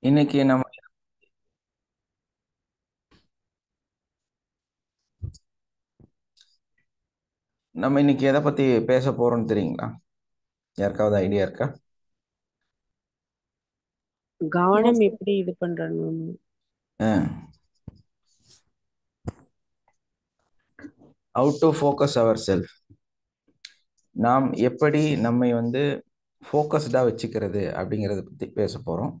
இன்னைக்கு நம்ம இன்னைக்கு எதை பத்தி பேச போறோம்னு தெரியுங்களா? யாருக்காவது ஐடியா இருக்கா? கவனம் எப்படி இது பண்றணும்? How to focus our self. நாம் எப்படி நம்மை ஃபோக்கஸ்டா வச்சுக்கிறது அப்படிங்கிறத பத்தி பேச போறோம்.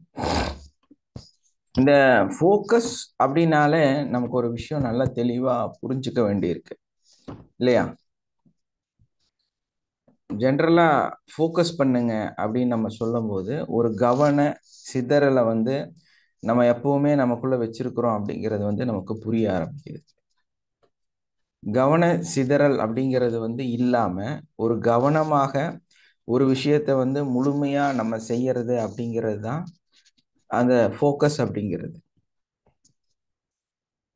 இந்த ஃபோக்கஸ் அப்படின்னாலே நமக்கு ஒரு விஷயம் நல்லா தெளிவா புரிஞ்சுக்க வேண்டியிருக்கு, இல்லையா? ஜென்ரலா ஃபோக்கஸ் பண்ணுங்க அப்படின்னு நம்ம சொல்லும்போது ஒரு கவன சிதறலை நம்ம எப்பவுமே நமக்குள்ள வச்சிருக்கிறோம் அப்படிங்கிறது நமக்கு புரிய ஆரம்பிக்குது. கவன சிதறல் அப்படிங்கிறது இல்லாம ஒரு கவனமாக ஒரு விஷயத்தை முழுமையா நம்ம செய்யறது அப்படிங்கிறது தான் அந்த ஃபோக்கஸ் அப்படிங்கிறது.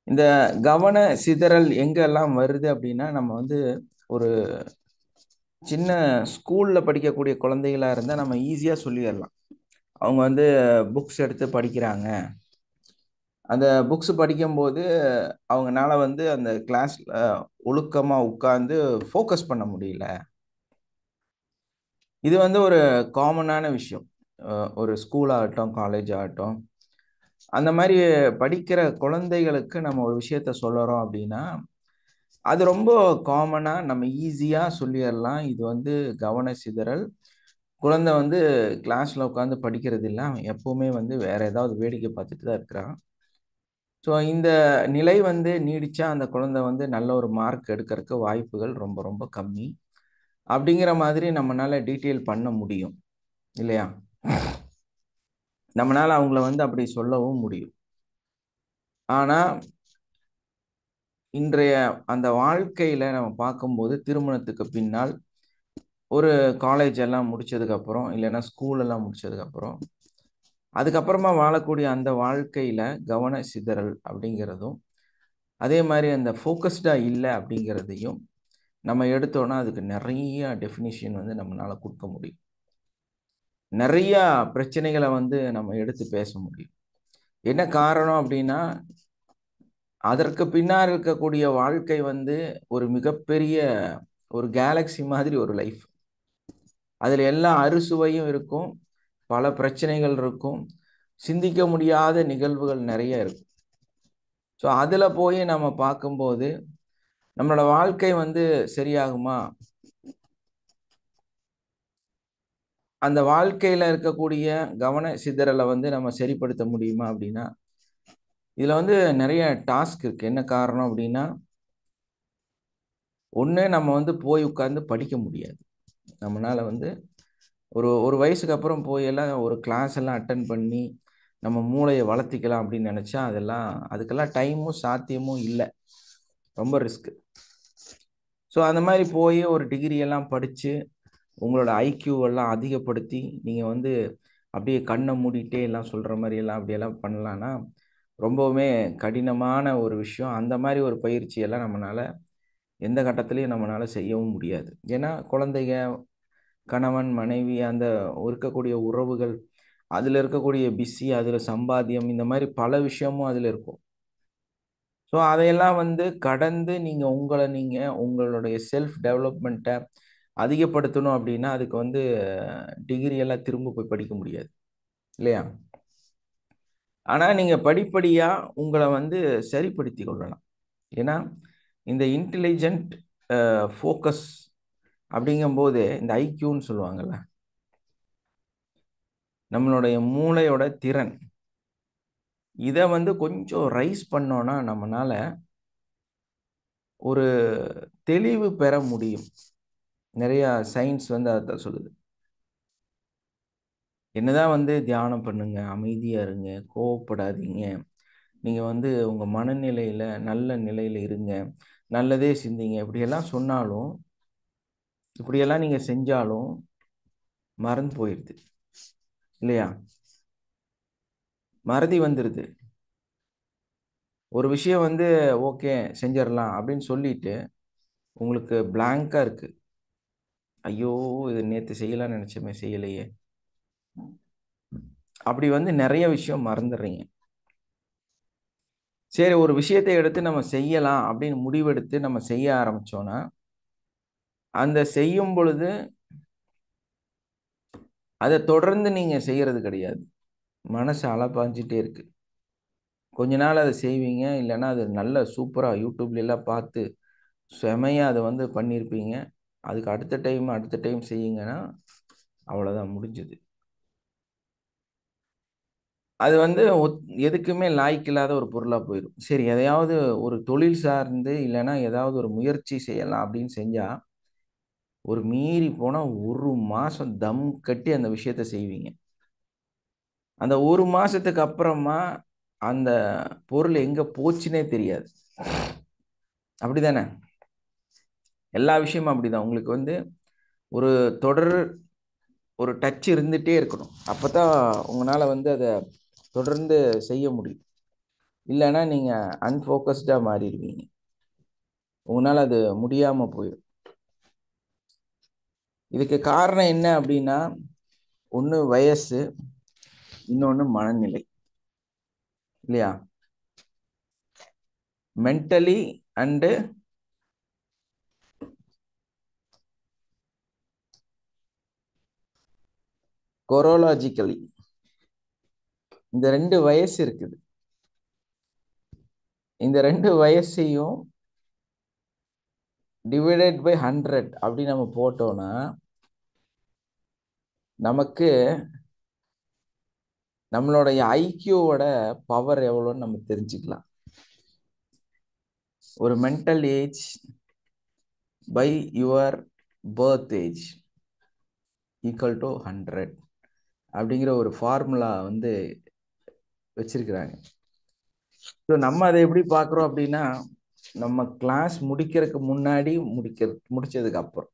இந்த கவன சிதறல் எங்கெல்லாம் வருது அப்படின்னா, நம்ம ஒரு சின்ன ஸ்கூல்ல படிக்கக்கூடிய குழந்தைகளா இருந்தா நம்ம ஈஸியா சொல்லிடலாம். அவங்க புக்ஸ் எடுத்து படிக்கிறாங்க. அந்த புக்ஸ் படிக்கும்போது அவங்கனால அந்த கிளாஸ்ல ஒழுக்கமா உட்கார்ந்து ஃபோக்கஸ் பண்ண முடியல. இது ஒரு காமனான விஷயம். ஒரு ஸ்கூல் ஆகட்டும், காலேஜ் ஆகட்டும், அந்த மாதிரி படிக்கிற குழந்தைகளுக்கு நம்ம ஒரு விஷயத்த சொல்லுறோம் அப்படின்னா அது ரொம்ப காமனா நம்ம ஈஸியா சொல்லிடலாம். இது கவன சிதறல். குழந்தை கிளாஸ்ல உட்காந்து படிக்கிறது இல்லை, அவன் எப்பவுமே வேற ஏதாவது வேடிக்கை பார்த்துட்டு தான் இருக்கிறான். ஸோ இந்த நிலை நீடிச்சா அந்த குழந்தை நல்ல ஒரு மார்க் எடுக்கிறதுக்கு வாய்ப்புகள் ரொம்ப ரொம்ப கம்மி அப்படிங்கிற மாதிரி நம்மளால டீட்டெயில் பண்ண முடியும், இல்லையா? நம்மளால அவங்கள அப்படி சொல்லவும் முடியும். ஆனா இன்றைய அந்த வாழ்க்கையில நம்ம பார்க்கும்போது திருமணத்துக்கு பின்னால் ஒரு காலேஜ் எல்லாம் முடிச்சதுக்கு அப்புறம், இல்லைன்னா ஸ்கூல் எல்லாம் முடிச்சதுக்கு அப்புறம், அதுக்கப்புறமா வாழக்கூடிய அந்த வாழ்க்கையில கவன சிதறல் அப்படிங்கிறதும், அதே மாதிரி அந்த ஃபோக்கஸ்டா இல்லை அப்படிங்கிறதையும் நம்ம எடுத்தோம்னா அதுக்கு நிறைய டெஃபினிஷன் நம்மளால கொடுக்க முடியும். நிறைய பிரச்சனைகளை நம்ம எடுத்து பேச முடியும். என்ன காரணம் அப்படின்னா, அதற்கு பின்னால் இருக்கக்கூடிய வாழ்க்கை ஒரு மிகப்பெரிய ஒரு கேலக்சி மாதிரி ஒரு லைஃப். அதுல எல்லா அறுசுவையும் இருக்கும், பல பிரச்சனைகள் இருக்கும், சிந்திக்க முடியாத நிகழ்வுகள் நிறைய இருக்கும். ஸோ அதுல போய் நம்ம பார்க்கும்போது நம்மளோட வாழ்க்கை சரியாகுமா? அந்த வாழ்க்கையில இருக்கக்கூடிய கவன சிதறலை நம்ம சரிப்படுத்த முடியுமா அப்படின்னா, இதுல நிறைய டாஸ்க் இருக்கு. என்ன காரணம் அப்படின்னா, ஒண்ணு நம்ம போய் உட்கார்ந்து படிக்க முடியாது. நம்மளால ஒரு ஒரு வயசுக்கு அப்புறம் போய் எல்லாம் ஒரு கிளாஸ் எல்லாம் அட்டன் பண்ணி நம்ம மூளையை வளர்த்திக்கலாம் அப்படின்னு நினைச்சா அதுக்கெல்லாம் டைமும் சாத்தியமும் இல்லை. ரொம்ப ரிஸ்க். ஸோ அந்த மாதிரி போய் ஒரு டிகிரி எல்லாம் படிச்சு உங்களோட ஐக்யூ எல்லாம் அதிகப்படுத்தி நீங்க அப்படியே கண்ணை மூடிட்டே எல்லாம் சொல்ற மாதிரி எல்லாம் அப்படியெல்லாம் பண்ணலான்னா ரொம்பவுமே கடினமான ஒரு விஷயம். அந்த மாதிரி ஒரு பயிற்சியெல்லாம் நம்மளால எந்த கட்டத்திலையும் நம்மளால செய்யவும் முடியாது. ஏன்னா குழந்தைங்க, கணவன், மனைவி, அந்த இருக்கக்கூடிய உறவுகள், அதுல இருக்கக்கூடிய பிஸி, அதுல சம்பாத்தியம், இந்த மாதிரி பல விஷயமும் அதுல இருக்கும். ஸோ அதையெல்லாம் கடந்து நீங்க உங்களுடைய செல்ஃப் டெவலப்மெண்ட்டை அதிகப்படுத்தணும் அப்படின்னா அதுக்கு டிகிரி எல்லாம் திரும்ப போய் படிக்க முடியாது, இல்லையா? ஆனா நீங்க படிப்படியா உங்களை சரிப்படுத்தி கொள்ளலாம். ஏன்னா இந்த இன்டெலிஜென்ட் ஃபோக்கஸ் அப்படிங்கும்போது இந்த ஐக்யூன்னு சொல்லுவாங்கல்ல, நம்மளுடைய மூளையோட திறன், இதை கொஞ்சம் ரைஸ் பண்ணோம்னா நம்மனால ஒரு தெளிவு பெற முடியும். நிறைய சயின்ஸ் அதை சொல்லுது. என்னதான் தியானம் பண்ணுங்க, அமைதியா இருங்க, கோவப்படாதீங்க, நீங்க உங்க மனநிலையில நல்ல நிலையில இருங்க, நல்லதே சிந்திங்க, இப்படியெல்லாம் சொன்னாலும், இப்படியெல்லாம் நீங்க செஞ்சாலும் மறந்து போயிடுது, இல்லையா? மறதி வந்துடுது. ஒரு விஷயம் ஓகே செஞ்சிடலாம் அப்படின்னு சொல்லிட்டு உங்களுக்கு பிளாங்கா இருக்கு. ஐயோ, இது நேற்று செய்யலாம்னு நினைச்சோமே, செய்யலையே. அப்படி வந்து நிறைய விஷயம் மறந்துடுறீங்க. சரி, ஒரு விஷயத்தை எடுத்து நம்ம செய்யலாம் அப்படின்னு முடிவெடுத்து நம்ம செய்ய ஆரம்பிச்சோம்னா, அந்த செய்யும் பொழுது அதை தொடர்ந்து நீங்க செய்யறது கிடையாது. மனசு அலைப்பாஞ்சிட்டே இருக்கு. கொஞ்ச நாள் அதை செய்வீங்க, இல்லைன்னா அது நல்ல சூப்பரா யூடியூப்ல எல்லாம் பார்த்து செமையா அதை வந்து பண்ணியிருப்பீங்க. அதுக்கு அடுத்த டைம் செய்யுங்கன்னா அவ்வளோதான், முடிஞ்சது. அது வந்து எதுக்குமே லாய்க்கில்லாத ஒரு பொருளாக போயிடும். சரி, எதையாவது ஒரு தொழில் சார்ந்து இல்லைன்னா ஏதாவது ஒரு முயற்சி செய்யலாம் அப்படின்னு செஞ்சா, ஒரு மீறி போனால் ஒரு மாதம் தம் கட்டி அந்த விஷயத்த செய்வீங்க. அந்த ஒரு மாசத்துக்கு அப்புறமா அந்த பொருள் எங்க போச்சுன்னே தெரியாது. அப்படிதானே? எல்லா விஷயமும் அப்படிதான். உங்களுக்கு வந்து ஒரு தொடர், ஒரு டச் இருந்துகிட்டே இருக்கணும். அப்போ தான் உங்களால் வந்து அதை தொடர்ந்து செய்ய முடியும். இல்லைன்னா நீங்கள் அன்ஃபோக்கஸ்டாக மாறிடுவீங்க. உங்களால் அது முடியாமல் போயிடும். இதுக்கு காரணம் என்ன அப்படின்னா, ஒன்று வயசு, இன்னொன்று மனநிலை, இல்லையா? மென்டலி அண்டு கொரோலாஜிக்கலி, இந்த 2 வயசு இருக்குது. இந்த 2 வயசையும் டிவைடட் பை 100 அப்படி நம்ம போட்டோம்னா நமக்கு நம்மளுடைய ஐக்கியூவோட பவர் எவ்வளோன்னு நம்ம தெரிஞ்சுக்கலாம். ஒரு mental age by your birth age equal to 100 அப்படிங்கிற ஒரு ஃபார்முலா வந்து வச்சிருக்கிறாங்க. ஸோ நம்ம அதை எப்படி பார்க்குறோம் அப்படின்னா, நம்ம கிளாஸ் முடிக்கிறதுக்கு முன்னாடி, முடிச்சதுக்கு அப்புறம்,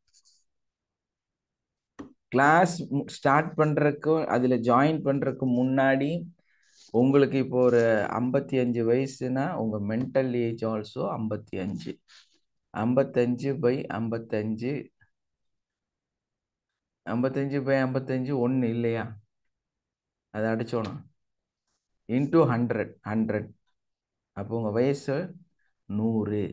கிளாஸ் ஸ்டார்ட் பண்ணுறதுக்கு அதில் ஜாயின் பண்ணுறதுக்கு முன்னாடி உங்களுக்கு இப்போ ஒரு 55 வயசுனா உங்கள் mental age also 55. 55 by 55, 55 by 55 1 இல்லையா? அதை அடிச்சோணும் இன்டூ 100. அப்போ உங்கள் வயசு 100.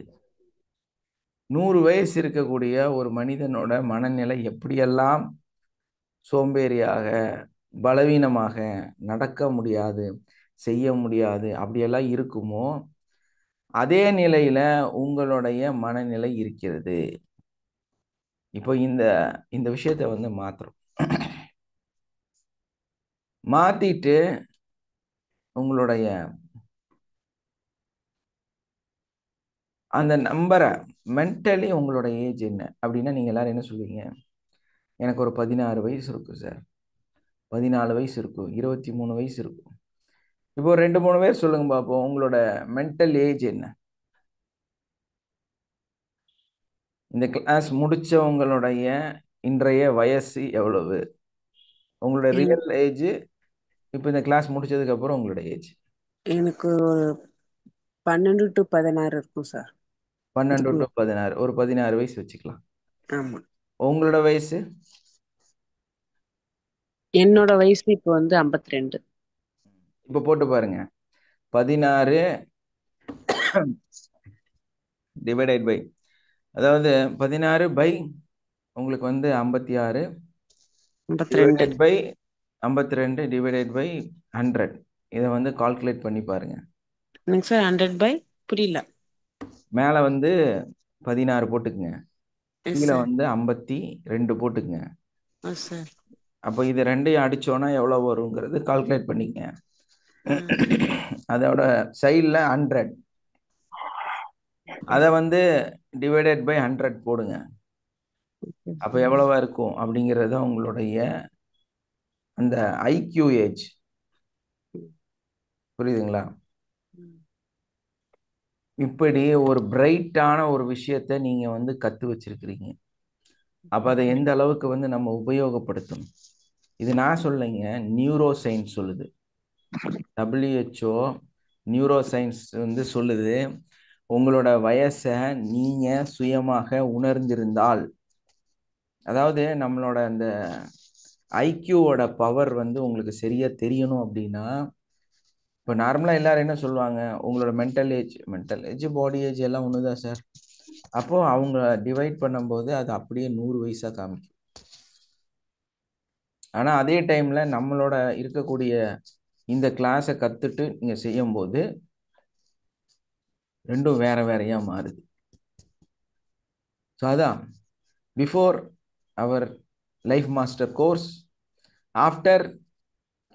100 வயசு இருக்கக்கூடிய ஒரு மனிதனோட மனநிலை எப்படியெல்லாம் சோம்பேறியாக, பலவீனமாக, நடக்க முடியாது, செய்ய முடியாது, அப்படியெல்லாம் இருக்குமோ, அதே நிலையில உங்களுடைய மனநிலை இருக்கிறது. இப்போ இந்த இந்த விஷயத்தை வந்து மாத்துறோம். மாத்திட்டு உங்களுடைய அந்த நம்பரை, மென்டலி உங்களோட ஏஜ் என்ன அப்படின்னா, நீங்க எல்லாரும் என்ன சொல்லுவீங்க? எனக்கு ஒரு 16 வயசு இருக்கும் சார், 14 வயசு இருக்கும், 23 வயசு இருக்கும். இப்போ 2-3 பேர் சொல்லுங்க பார்ப்போம், உங்களோட மென்டல் ஏஜ் என்ன? இந்த கிளாஸ் முடிச்சவங்களுடைய இன்றைய வயசு எவ்வளவு? உங்களுடைய ரியல் ஏஜ் இப்போ இந்த கிளாஸ் முடிச்சதுக்கு அப்புறம் உங்களோட ஏஜ்? எனக்கு ஒரு 12 to 16 இருக்கும் சார். 12 இதுக்குள்ள. to 16, ஒரு 16 வயசு வச்சுக்கலாம். ஆமா. உங்களோட வயசு? என்னோட வயசு இப்போ வந்து 52. இப்போ போட்டு பாருங்க. 16 டிவைடட் பை, அதாவது 16 பை உங்களுக்கு வந்து 56 52. Divided by 52 divided by 100. இதை வந்து கால்குலேட் பண்ணி பாருங்க. எனக்கு சார் 100 பை புரியல. மேலே வந்து 16 போட்டுக்குங்க, எஸ் கீழே சார். வந்து 52 போட்டுக்குங்க. Yes sir. அப்போ இது ரெண்டையும் அடிச்சோன்னா எவ்வளோ வருங்கிறது கால்குலேட் பண்ணிக்கங்க. அதோட சைடில் 100, அதை வந்து டிவைடட் பை 100 போடுங்க. அப்போ எவ்வளவா இருக்கும் அப்படிங்கிறது உங்களுடைய அந்த ஐக்யூ ஏஜ். புரியுதுங்களா? இப்படி ஒரு பிரைட்டான ஒரு விஷயத்த நீங்க வந்து கத்து வச்சிருக்கிறீங்க. அப்ப அதை எந்த அளவுக்கு வந்து நம்ம உபயோகப்படுத்தணும்? இது நான் சொல்லைங்க, நியூரோ சயின்ஸ் சொல்லுது. WHO நியூரோ சயின்ஸ் வந்து சொல்லுது, உங்களோட வயசை நீங்க சுயமாக உணர்ந்திருந்தால், அதாவது நம்மளோட அந்த ஐக்யூவோட பவர் வந்து உங்களுக்கு சரியா தெரியணும் அப்படின்னா, இப்போ நார்மலாக எல்லாரும் என்ன சொல்லுவாங்க, உங்களோட மென்டல் ஏஜ் பாடி ஏஜ் எல்லாம் ஒன்று தான் சார். அப்போ அவங்க டிவைட் பண்ணும்போது அது அப்படியே 100 வயசா காமிக்கும். ஆனால் அதே டைம்ல நம்மளோட இருக்கக்கூடிய இந்த கிளாஸை கத்துட்டு நீங்க செய்யும்போது ரெண்டும் வேற வேறையா மாறுது. ஸோ அதான் before our life master course, after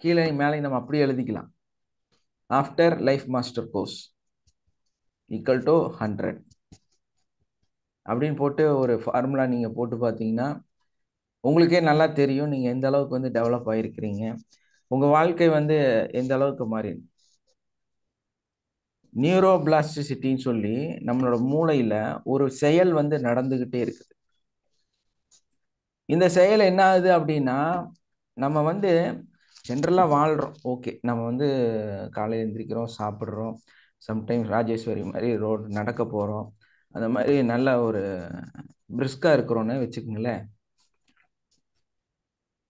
கீழே மேலே நம்ம அப்படியே எழுதிக்கலாம். After life master course equal to 100 அப்படின்னு போட்டு ஒரு ஃபார்முலா நீங்கள் போட்டு பார்த்தீங்கன்னா உங்களுக்கே நல்லா தெரியும் நீங்கள் எந்த அளவுக்கு வந்து டெவலப் ஆகிருக்கிறீங்க, உங்கள் வாழ்க்கை வந்து எந்த அளவுக்கு மாறி. நியூரோபிளாஸ்டிசிட்டின்னு சொல்லி நம்மளோட மூளையில் ஒரு செயல் வந்து நடந்துக்கிட்டே இருக்குது. இந்த செயல் என்ன ஆகுது அப்படின்னா, நம்ம வந்து ஜென்ரலாக வாழ்கிறோம். ஓகே, நம்ம வந்து காலையில் எழுந்திரிக்கிறோம், சாப்பிட்றோம், சம்டைம்ஸ் ராஜேஸ்வரி மாதிரி ரோடு நடக்க போகிறோம், அந்த மாதிரி நல்ல ஒரு பிரிஸ்காக இருக்கிறோன்னு வச்சுக்கோங்களேன்.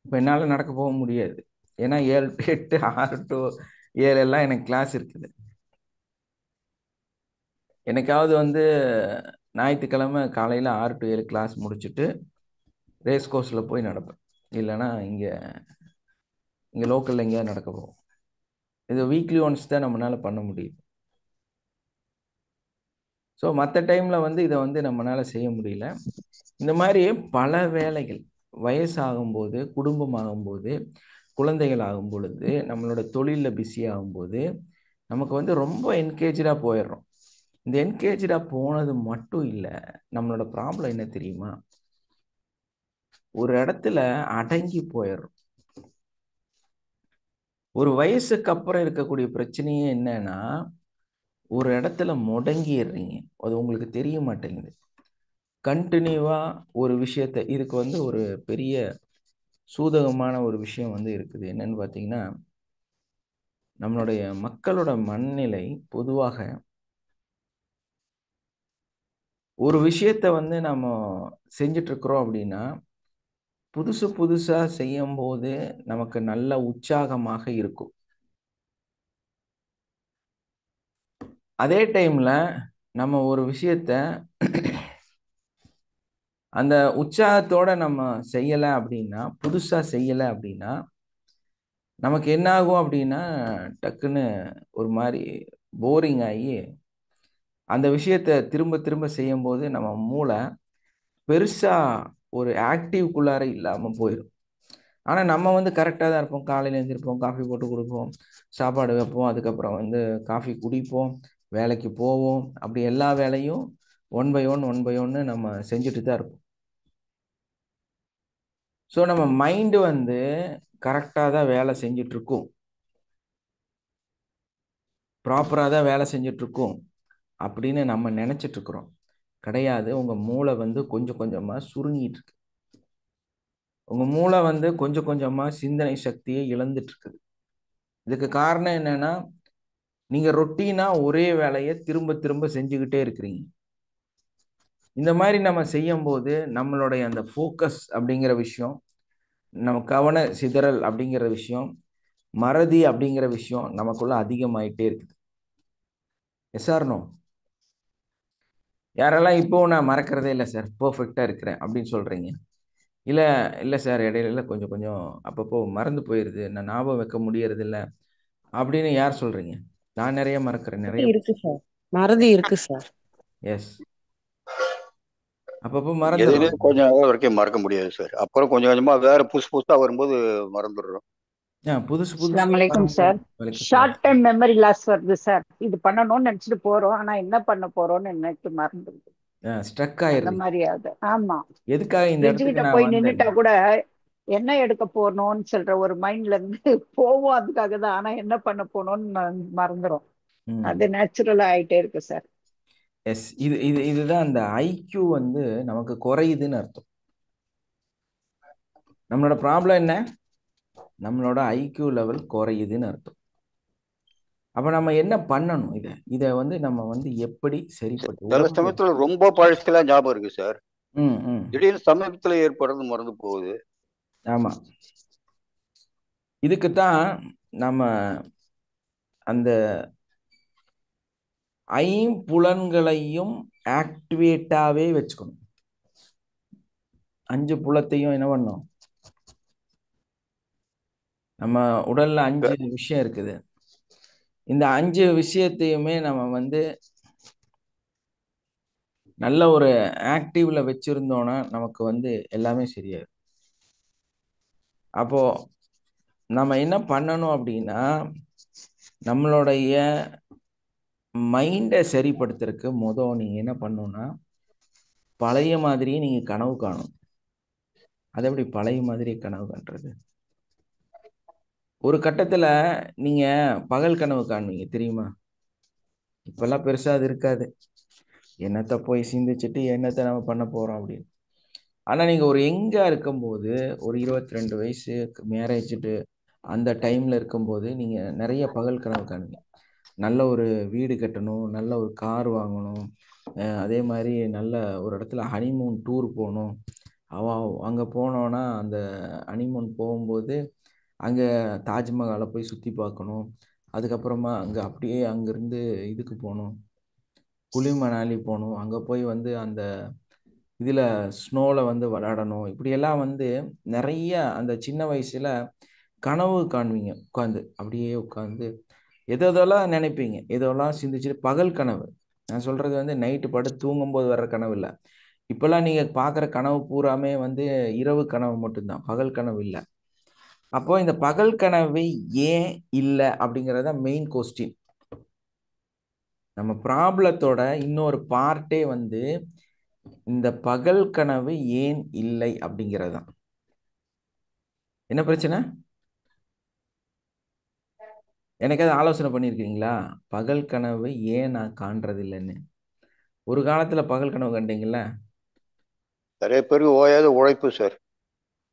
இப்போ என்னால் நடக்க போக முடியாது, ஏன்னா 7 to 8 6 to 7 எல்லாம் எனக்கு கிளாஸ் இருக்குது. எனக்காவது வந்து ஞாயிற்றுக்கிழமை காலையில் 6 to 7 கிளாஸ் முடிச்சுட்டு ரேஸ் கோர்ஸில் போய் நடப்பேன், இல்லைன்னா இங்கே லோக்கலில் எங்கேயாவது நடக்க போவோம். இது வீக்லி ஒன்ஸ் தான் நம்மளால் பண்ண முடியுது. ஸோ மற்ற டைமில் வந்து இதை வந்து நம்மளால் செய்ய முடியல. இந்த மாதிரி பல வேலைகள் வயசாகும்போது, குடும்பம் ஆகும்போது, குழந்தைகள் ஆகும் பொழுது, நம்மளோட தொழிலில் பிஸி ஆகும்போது நமக்கு வந்து ரொம்ப என்கேஜாக போயிடுறோம். இந்த என்கேஜாக போனது மட்டும் இல்லை, நம்மளோட ப்ராப்ளம் என்ன தெரியுமா, ஒரு இடத்துல அடங்கி போயிடுறோம். ஒரு வயசுக்கு அப்புறம் இருக்கக்கூடிய பிரச்சனையே என்னன்னா, ஒரு இடத்துல முடங்கிடுறீங்க, அது உங்களுக்கு தெரிய மாட்டேங்குது. கண்டினியூவா ஒரு விஷயத்தை, இதுக்கு வந்து ஒரு பெரிய சூதகமான ஒரு விஷயம் வந்து இருக்குது. என்னன்னு பார்த்தீங்கன்னா, நம்மளுடைய மக்களோட மனநிலை பொதுவாக ஒரு விஷயத்தை வந்து நம்ம செஞ்சுட்டு இருக்கிறோம் அப்படின்னா, புதுசு புதுசா செய்யும் போது நமக்கு நல்ல உற்சாகமாக இருக்கும். அதே டைம்ல நம்ம ஒரு விஷயத்த அந்த உற்சாகத்தோட நம்ம செய்யலை அப்படின்னா, புதுசா செய்யலை அப்படின்னா, நமக்கு என்ன ஆகும் அப்படின்னா, டக்குன்னு ஒரு மாதிரி போரிங் ஆகி அந்த விஷயத்த திரும்ப திரும்ப செய்யும்போது நம்ம மூளை பெருசா ஒரு ஆக்டிவ்குள்ளார இல்லாம போயிடும். ஆனா நம்ம வந்து கரெக்டாக தான் இருப்போம். காலையில் எழுந்திருப்போம், காஃபி போட்டு கொடுப்போம், சாப்பாடு வைப்போம், அதுக்கப்புறம் வந்து காஃபி குடிப்போம், வேலைக்கு போவோம். அப்படி எல்லா வேலையும் ஒன் பை ஒன்று நம்ம செஞ்சுட்டு தான் இருப்போம். ஸோ நம்ம மைண்டு வந்து கரெக்டாக தான் வேலை செஞ்சுட்டு இருக்கும், ப்ராப்பராக தான் வேலை செஞ்சுட்டு இருக்கும் அப்படின்னு நம்ம நினைச்சிட்டு இருக்கிறோம். கிடையாது, உங்க மூளை வந்து கொஞ்சம் கொஞ்சமா சுருங்கிட்டு இருக்கு. உங்க மூளை வந்து கொஞ்சம் கொஞ்சமா சிந்தனை சக்தியை இழந்துட்டு இருக்குது. இதுக்கு காரணம் என்னன்னா, நீங்க ரொட்டீனா ஒரே வேலையை திரும்ப திரும்ப செஞ்சுக்கிட்டே இருக்கிறீங்க. இந்த மாதிரி நம்ம செய்யும் போது நம்மளுடைய அந்த ஃபோக்கஸ் அப்படிங்கிற விஷயம், நம்ம கவன சிதறல் அப்படிங்கிற விஷயம், மறதி அப்படிங்கிற விஷயம் நமக்குள்ள அதிகமாயிட்டே இருக்குது. Yes or no? யாரெல்லாம் இப்போ நான் மறக்கிறதே இல்லை சார், பர்ஃபெக்டா இருக்கிறேன் அப்படின்னு சொல்றீங்க? இல்லை இல்லை சார், இடையில கொஞ்சம் கொஞ்சம் அப்பப்போ மறந்து போயிடுது, நான் ஞாபகம் வைக்க முடியறது இல்லை அப்படின்னு யார் சொல்றீங்க? நான் நிறைய மறக்கிறேன், நிறைய. இருக்கு சார், மறதி இருக்கு சார். எஸ், அப்பப்போ எதுவுமே மறந்துடுறோம். கொஞ்ச நாள் வரைக்கும் மறக்க முடியாது சார். அப்புறம் கொஞ்சம் கொஞ்சமா வேற புதுசு புதுசா வரும்போது மறந்துடுறோம். புதுசு புதுசா அஸ்ஸலாமு அலைக்கும் sir. Short time memory loss வருது சார். இது பண்ணணும்னு நினைச்சிட்டு போறோம், ஆனா என்ன பண்ண போறோம்னு நினைச்சு மறந்துடுது. ஸ்ட்ரக் அந்த ஆயிருது. மாதிரி ஆகுது. ஆமா, எதுக்காக இந்த ஃப்ரிட்ஜ் இடத்துக்கு கிட்ட நான் போய் வந்தேன்? நின்னுட்டா கூட என்ன எடுக்க போறோம்னு சொல்ற ஒரு மைண்ட்ல இருந்து போவோம் அதுக்காக தான், ஆனா என்ன பண்ண போனோம்னு மறந்துடும். அது நேச்சுரலா ஆயிட்டே இருக்கு சார். எஸ், இதுதான் அந்த ஐக்யூ வந்து நமக்கு குறையுதுன்னு அர்த்தம். நம்மளோட ப்ராப்ளம் என்ன? நம்மளோட ஐக்யூ லெவல் குறையுதுன்னு அர்த்தம். அப்ப நம்ம என்ன பண்ணணும்? இதை வந்து நம்ம வந்து எப்படி சரிப்பட்டு சில சமயத்துல ரொம்ப பழசுக்கெல்லாம் ஞாபகம் இருக்கு சார். திடீர்னு சமீபத்துல ஏற்படுறது மறந்து போகுது. ஆமா, இதுக்குத்தான் நம்ம அந்த ஐம்புலன்களையும் ஆக்டிவேட்டாவே வச்சுக்கணும். 5 புலத்தையும் என்ன பண்ணும்? நம்ம உடல்ல 5 விஷயம் இருக்குது. இந்த 5 விஷயத்தையுமே நம்ம வந்து நல்ல ஒரு ஆக்டிவ்ல வச்சிருந்தோம்னா நமக்கு வந்து எல்லாமே சரியாயிடும். அப்போ நம்ம என்ன பண்ணணும் அப்படின்னா, நம்மளுடைய மைண்டை சரிப்படுத்துறதுக்கு நீங்க என்ன பண்ணணும்னா, பழைய மாதிரியே நீங்க கனவு காணும். அது எப்படி பழைய மாதிரி கனவு காண்றது? ஒரு கட்டத்துல நீங்க பகல் கனவு காணுவீங்க தெரியுமா? இப்பெல்லாம் பெருசா அது இருக்காது. என்னத்தை போய் சிந்திச்சுட்டு என்னத்தை நம்ம பண்ண போறோம் அப்படின்னு. ஆனா நீங்க ஒரு யங்கா இருக்கும்போது, ஒரு 22 வயசு மேரேஜ்டு அந்த டைம்ல இருக்கும்போது நீங்க நிறைய பகல் கனவு காணுவீங்க. நல்ல ஒரு வீடு கட்டணும், நல்ல ஒரு கார் வாங்கணும், அதே மாதிரி நல்ல ஒரு இடத்துல ஹனிமூன் டூர் போகணும். அங்கே போனோன்னா அந்த ஹனிமூன் போகும்போது அங்கே தாஜ்மஹாலை போய் சுற்றி பார்க்கணும். அதுக்கப்புறமா அப்படியே அங்கேருந்து இதுக்கு போகணும், குளு மணாலி போகணும். அங்கே போய் வந்து அந்த இதில் ஸ்னோவில் வந்து விளையாடணும். இப்படியெல்லாம் வந்து நிறைய அந்த சின்ன வயசில் கனவு காணுவீங்க. அப்படியே உட்காந்து எதெல்லாம் நினைப்பீங்க, எதெல்லாம் சிந்திச்சுட்டு. பகல் கனவு நான் சொல்கிறது வந்து நைட்டு படுத்து தூங்கும்போது வர்ற கனவு இல்லை. இப்போல்லாம் நீங்கள் பார்க்குற கனவு பூராமே வந்து இரவு கனவு மட்டும்தான், பகல் கனவு இல்லை. அப்போ இந்த பகல் கனவு ஏன் இல்லை அப்படிங்கிறத மெயின் கொஸ்டின். நம்ம ப்ராப்ளத்தோட இன்னொரு பார்ட்டே வந்து இந்த பகல் கனவு ஏன் இல்லை அப்படிங்கிறது தான். என்ன பிரச்சனை? எனக்காவது ஆலோசனை பண்ணியிருக்கீங்களா? பகல் கனவு ஏன் நான் காண்றது இல்லைன்னு. ஒரு காலத்துல பகல் கனவு கண்டீங்களா? நிறைய பேருக்கு ஓயாத உழைப்பு சார்.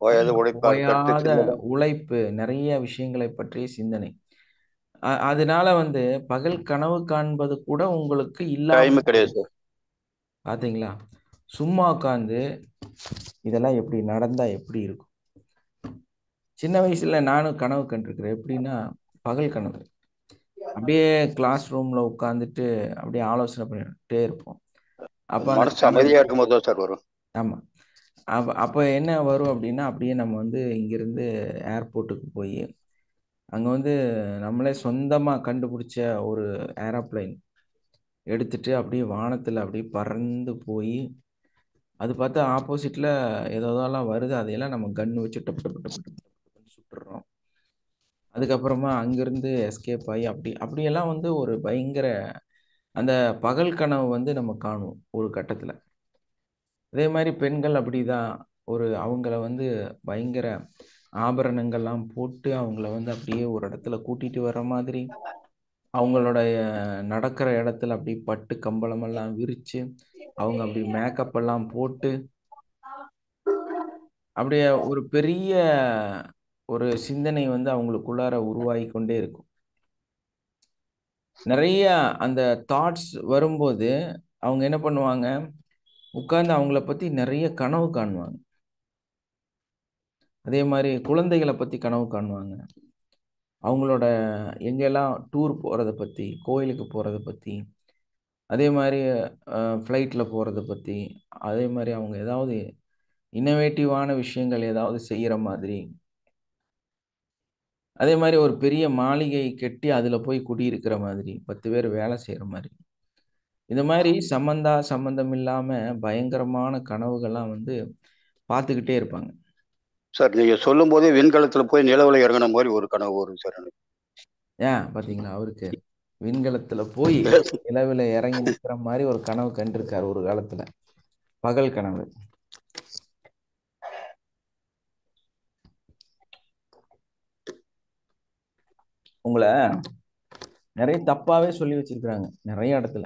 ஓயாத ஓயாத உழைப்பு, நிறைய விஷயங்களை பற்றிய சிந்தனை. அதனால வந்து பகல் கனவு காண்பது கூட உங்களுக்கு இல்லாம கிடையாது சார். பாத்தீங்களா? சும்மா உட்காந்து இதெல்லாம் எப்படி நடந்தா எப்படி இருக்கும். சின்ன வயசுல நானும் கனவு கண்டிருக்கிறேன். எப்படின்னா பகல் கனவு. அப்படியே கிளாஸ் ரூம்ல உட்காந்துட்டு அப்படியே ஆலோசனை பண்ணிட்டே இருப்போம். அப்ப மனசு அமைதியா இருக்கும் போது தான் சார் வரும். ஆமா. அப்போ என்ன வரும் அப்படின்னா, அப்படியே நம்ம வந்து இங்கிருந்து ஏர்போர்ட்டுக்கு போய் அங்கே வந்து நம்மளே சொந்தமாக கண்டுபிடிச்ச ஒரு ஏரோப்ளைன் எடுத்துட்டு அப்படியே வானத்தில் அப்படியே பறந்து போய் அது பார்த்தா ஆப்போசிட்டில் ஏதோதெல்லாம் வருது, அதையெல்லாம் நம்ம கன்று வச்சு டப்பு டப்பு டப்பு டப்பு சுட்டுறோம். அதுக்கப்புறமா அங்கேருந்து எஸ்கேப் ஆகி அப்படியெல்லாம் வந்து ஒரு பயங்கர அந்த பகல் கனவு வந்து நம்ம காணுவோம் ஒரு கட்டத்தில். அதே மாதிரி பெண்கள் அப்படிதான் அவங்கள வந்து பயங்கர ஆபரணங்கள்லாம் போட்டு அவங்கள வந்து அப்படியே ஒரு இடத்துல கூட்டிட்டு வர மாதிரி, அவங்களுடைய நடக்கிற இடத்துல அப்படி பட்டு கம்பளமெல்லாம் விரிச்சு அவங்க அப்படி மேக்கப் எல்லாம் போட்டு அப்படியே ஒரு பெரிய ஒரு சிந்தனை வந்து அவங்களுக்குள்ளார உருவாகி கொண்டே இருக்கும். நிறைய அந்த தாட்ஸ் வரும்போது அவங்க என்ன பண்ணுவாங்க, உட்கார்ந்து அவங்கள பத்தி நிறைய கனவு காணுவாங்க. அதே மாதிரி குழந்தைகளை பத்தி கனவு காணுவாங்க. அவங்களோட எங்கெல்லாம் டூர் போகிறத பற்றி, கோயிலுக்கு போகிறத பற்றி, அதே மாதிரி ஃப்ளைட்டில் போகிறத பற்றி, அதே மாதிரி அவங்க ஏதாவது இன்னோவேட்டிவான விஷயங்கள் ஏதாவது செய்கிற மாதிரி, அதே மாதிரி ஒரு பெரிய மாளிகை கட்டி அதில் போய் குடியிருக்கிற மாதிரி, 10 பேர் வேலை செய்கிற மாதிரி, இந்த மாதிரி சம்பந்தம் இல்லாமல் பயங்கரமான கனவுகள்லாம் வந்து பார்த்துக்கிட்டே இருப்பாங்க. சார் நீங்க சொல்லும் போதே விண்கலத்துல போய் நிலவுல இறங்கின மாதிரி ஒரு கனவு வரும் சார் எனக்கு. ஏன் பார்த்தீங்களா, அவருக்கு விண்கலத்துல போய் நிலவில் இறங்கி நிற்கிற மாதிரி ஒரு கனவு கண்டிருக்காரு ஒரு காலத்துல, பகல் கனவு. உங்களை நிறைய தப்பாவே சொல்லி வச்சிருக்கிறாங்க நிறைய இடத்துல.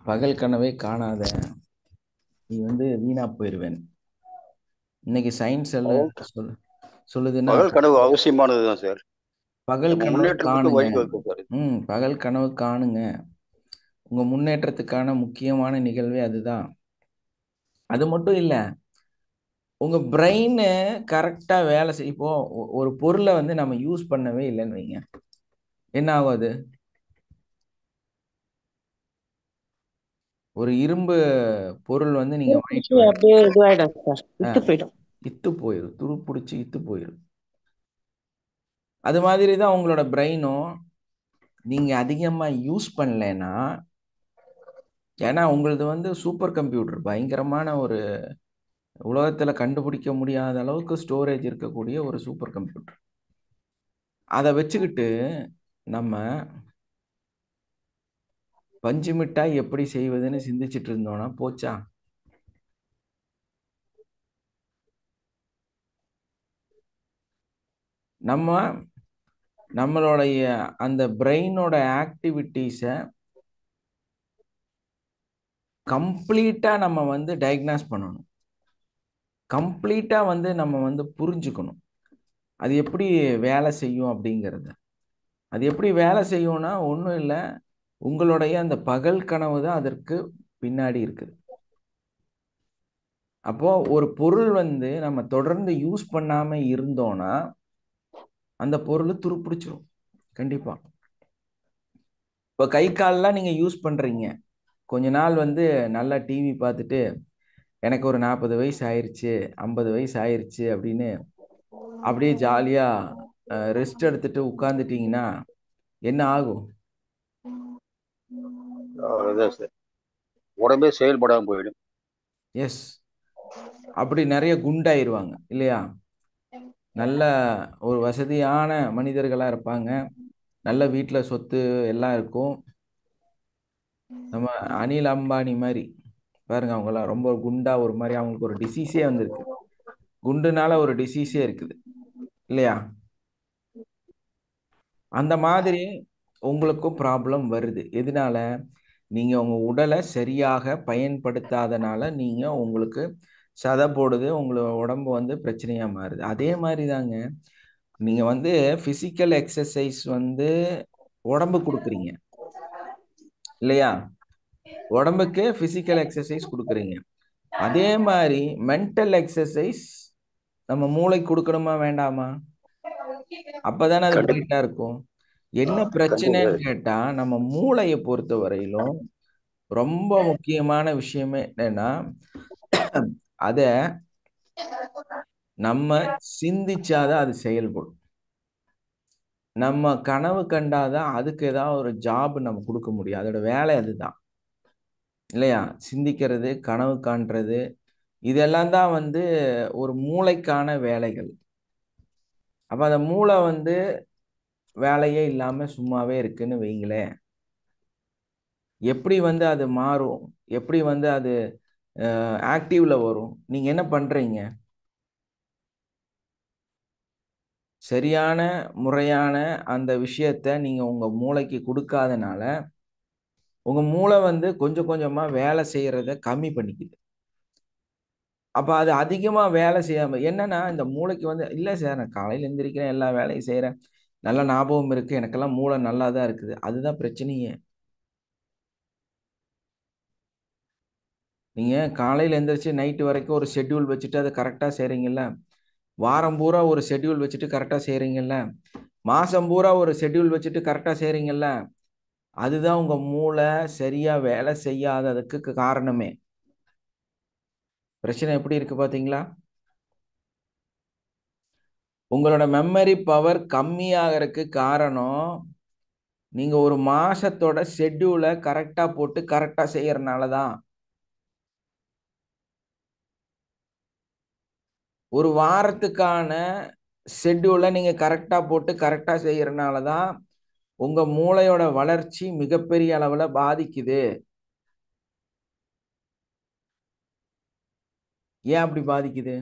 பகல் கனவே காணாத, நீ வந்து வீணா போயிருவேன். இன்னைக்கு சயின்ஸ் எல்லாம் சொல்லுதுன்னா பகல் கனவு அவசியமானதுதான் சார். பகல் கனவு காணுங்க. பகல் கனவு காணுங்க. உங்க முன்னேற்றத்துக்கான முக்கியமான நிகழ்வே அதுதான். அது மட்டும் இல்ல, உங்க பிரெயின் கரெக்டா வேலை இப்போ ஒரு பொருளை வந்து நம்ம யூஸ் பண்ணவே இல்லைன்னு வைங்க, என்ன ஆகும்? அது ஒரு இரும்பு பொருள் வந்து நீங்க வாங்கிட்டு வரீங்க, அப்படியே இதுவாயிடும் சார், விட்டு போயிடும். இத்து போயிடும், துரு பிடிச்சி இத்து போயிடும். அது மாதிரி தான் உங்களோட பிரெயினும். நீங்க அதிகமா யூஸ் பண்ணலைன்னா, ஏன்னா உங்களது வந்து சூப்பர் கம்ப்யூட்டர், பயங்கரமான ஒரு உலகத்துல கண்டுபிடிக்க முடியாத அளவுக்கு ஸ்டோரேஜ் இருக்கக்கூடிய ஒரு சூப்பர் கம்ப்யூட்டர். அதை வச்சுக்கிட்டு நம்ம பஞ்சு மிட்டாய் எப்படி செய்வதுன்னு சிந்திச்சுட்டு இருந்தோம்னா போச்சா? நம்மளுடைய அந்த பிரெயினோட ஆக்டிவிட்டீஸை கம்ப்ளீட்டா நம்ம வந்து டயக்னாஸ் பண்ணணும். கம்ப்ளீட்டா வந்து நம்ம வந்து புரிஞ்சுக்கணும் அது எப்படி வேலை செய்யும் அப்படிங்கிறத. அது எப்படி வேலை செய்யும்னா ஒன்றும் இல்லை, உங்களுடைய அந்த பகல் கனவு தான் அதற்கு பின்னாடி இருக்குது. அப்போ ஒரு பொருள் வந்து நம்ம தொடர்ந்து யூஸ் பண்ணாம இருந்தோம்னா அந்த பொருள் துருப்பிடிச்சிரும் கண்டிப்பா. இப்போ கை கால்லாம் நீங்க யூஸ் பண்றீங்க, கொஞ்ச நாள் வந்து நல்லா டிவி பார்த்துட்டு எனக்கு ஒரு 40 வயசு ஆயிருச்சு, 50 வயசு ஆயிருச்சு அப்படின்னு அப்படியே ஜாலியா ரெஸ்ட் எடுத்துட்டு உட்கார்ந்துட்டீங்கன்னா என்ன ஆகும்? அதான் சார், உடம்பே செயல்படாம போயிடும். எஸ், அப்படி நிறைய குண்டாயிருவாங்க இல்லையா? நல்ல ஒரு வசதியான மனிதர்களா இருப்பாங்க, நல்ல வீட்டுல சொத்து எல்லாம் இருக்கும். நம்ம அனில் அம்பானி மாதிரி பாருங்க, அவங்கெல்லாம் ரொம்ப குண்டா ஒரு மாதிரி, அவங்களுக்கு ஒரு டிசீஸே வந்திருக்கு, குண்டுனால ஒரு டிசீஸே இருக்குது இல்லையா? அந்த மாதிரி உங்களுக்கும் ப்ராப்ளம் வருது. எதனால? நீங்க உங்க உடலை சரியாக பயன்படுத்தாதனால நீங்க உங்களுக்கு சதை போடுது, உங்களோட உடம்பு வந்து பிரச்சனையா மாறுது. அதே மாதிரி தாங்க நீங்க வந்து பிசிக்கல் எக்ஸசைஸ் வந்து உடம்பு கொடுக்குறீங்க இல்லையா? உடம்புக்கு பிசிக்கல் எக்ஸசைஸ் கொடுக்குறீங்க. அதே மாதிரி மென்டல் எக்ஸசைஸ் நம்ம மூளை கொடுக்கணுமா வேண்டாமா? அப்பதானே அது பிரைட்டா இருக்கும். என்ன பிரச்சனைன்னு கேட்டா, நம்ம மூளையை பொறுத்த வரையிலும் ரொம்ப முக்கியமான விஷயமே என்னன்னா, அத நம்ம சிந்திச்சாதான் அது செயல்படும். நம்ம கனவு கண்டாதான் அதுக்கு ஏதாவது ஒரு ஜாப் நம்ம கொடுக்க முடியும். அதோட வேலை அதுதான் இல்லையா? சிந்திக்கிறது, கனவு காண்றது, இதெல்லாம் தான் வந்து ஒரு மூளைக்கான வேலைகள். அப்ப அந்த மூளை வந்து வேலையே இல்லாம சும்மாவே இருக்குன்னு வைங்களேன், எப்படி வந்து அது மாறும்? எப்படி வந்து அது ஆக்டிவ்ல வரும்? நீங்க என்ன பண்றீங்க? சரியான முறையான அந்த விஷயத்த நீங்க உங்க மூளைக்கு கொடுக்காதனால உங்க மூளை வந்து கொஞ்சம் கொஞ்சமா வேலை செய்யறத கம்மி பண்ணிக்குது. அப்ப அது அதிகமா வேலை செய்யாம என்னன்னா, இந்த மூளைக்கு வந்து இல்ல சார், நான் காலையில எந்திரிக்கிறேன், எல்லா வேலையும் செய்யறேன், நல்ல ஞாபகம் இருக்கு, எனக்கெல்லாம் மூளை நல்லா தான் இருக்குது. அதுதான் பிரச்சனையே. நீங்க காலையில எந்திரிச்சு நைட்டு வரைக்கும் ஒரு ஷெட்யூல் வச்சுட்டு அதை கரெக்டா செய்றீங்கல்ல, வாரம் பூரா ஒரு ஷெட்யூல் வச்சுட்டு கரெக்டா செய்றீங்கல்ல, மாசம் பூரா ஒரு ஷெட்யூல் வச்சுட்டு கரெக்டா செய்றீங்கல்ல, அதுதான் உங்க மூளை சரியா வேலை செய்யாததுக்கு காரணமே. பிரச்சனை எப்படி இருக்கு பாத்தீங்களா? உங்களோட மெமரி பவர் கம்மியாகிறதுக்கு காரணம் நீங்க ஒரு மாசத்தோட ஷெட்யூலை கரெக்டா போட்டு கரெக்டா செய்யறதுனால தான். ஒரு வாரத்துக்கான ஷெட்யூலை நீங்க கரெக்டா போட்டு கரெக்டா செய்யறதுனால தான் உங்க மூளையோட வளர்ச்சி மிகப்பெரிய அளவுல பாதிக்குது. ஏன் அப்படி பாதிக்குது?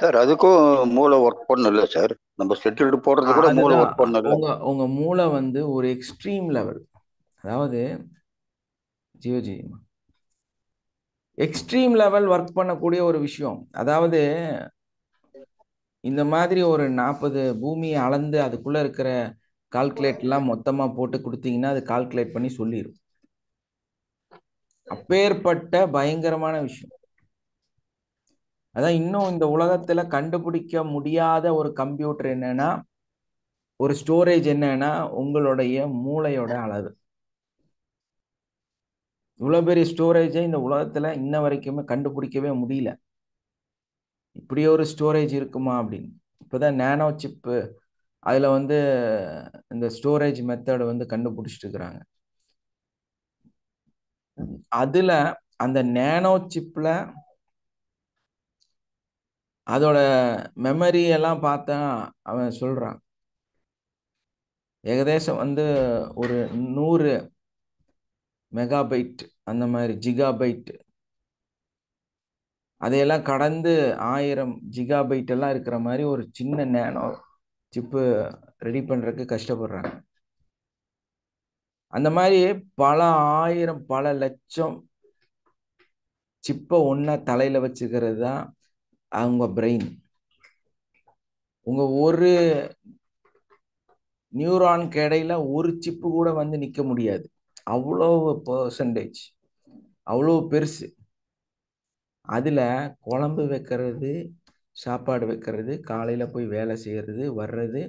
சார் அதுக்கும் மூளை ஒர்க் பண்ணல சார், நம்ம ஷெட்யூல்டு போடுறது கூட மூளை அதுதான், ஒர்க் பண்ணல. உங்க மூளை வந்து ஒரு எக்ஸ்ட்ரீம் லெவல், அதாவது ஜியோஜி எக்ஸ்ட்ரீம் லெவல் ஒர்க் பண்ணக்கூடிய ஒரு விஷயம். அதாவது இந்த மாதிரி ஒரு 40 பூமியை அளந்து அதுக்குள்ள இருக்கிற கால்குலேட் எல்லாம் மொத்தமா போட்டு கொடுத்தீங்கன்னா அது கால்குலேட் பண்ணி சொல்லிடும். அப்பேற்பட்ட பயங்கரமான விஷயம். அதான் இன்னும் இந்த உலகத்துல கண்டுபிடிக்க முடியாத ஒரு கம்ப்யூட்டர் என்னன்னா, ஒரு ஸ்டோரேஜ் என்னன்னா உங்களுடைய மூளையோட அளவு. இவ்வளவு பெரிய ஸ்டோரேஜை இந்த உலகத்துல இன்ன வரைக்குமே கண்டுபிடிக்கவே முடியல. இப்படி ஒரு ஸ்டோரேஜ் இருக்குமா அப்படின்னு. இப்பதான் நேனோ சிப்பு அதுல வந்து இந்த ஸ்டோரேஜ் மெத்தட் வந்து கண்டுபிடிச்சிட்டு இருக்கிறாங்க. அதுல அந்த நேனோ சிப்ல அதோட மெமரி எல்லாம் பார்த்தா அவன் சொல்றான் ஏகதேசம் வந்து ஒரு 100 மெகாபைட் அந்த மாதிரி ஜிகாபைட், அதையெல்லாம் கடந்து 1000 ஜிகாபைட் எல்லாம் இருக்கிற மாதிரி ஒரு சின்ன நேனோ சிப்பு ரெடி பண்றதுக்கு கஷ்டப்படுறாங்க. அந்த மாதிரி பல ஆயிரம் பல லட்சம் சிப்பை ஒன்னா தலையில வச்சுக்கிறது தான் அவங்க பிரெயின். உங்க ஒரு நியூரான் இடையில ஒரு சிப்பு கூட வந்து நிக்க முடியாது. அவ்வளவு பெர்சன்டேஜ், அவ்வளவு பெருசு. அதுல குழம்பு வைக்கிறது, சாப்பாடு வைக்கிறது, காலையில போய் வேலை செய்யறது, வர்றது,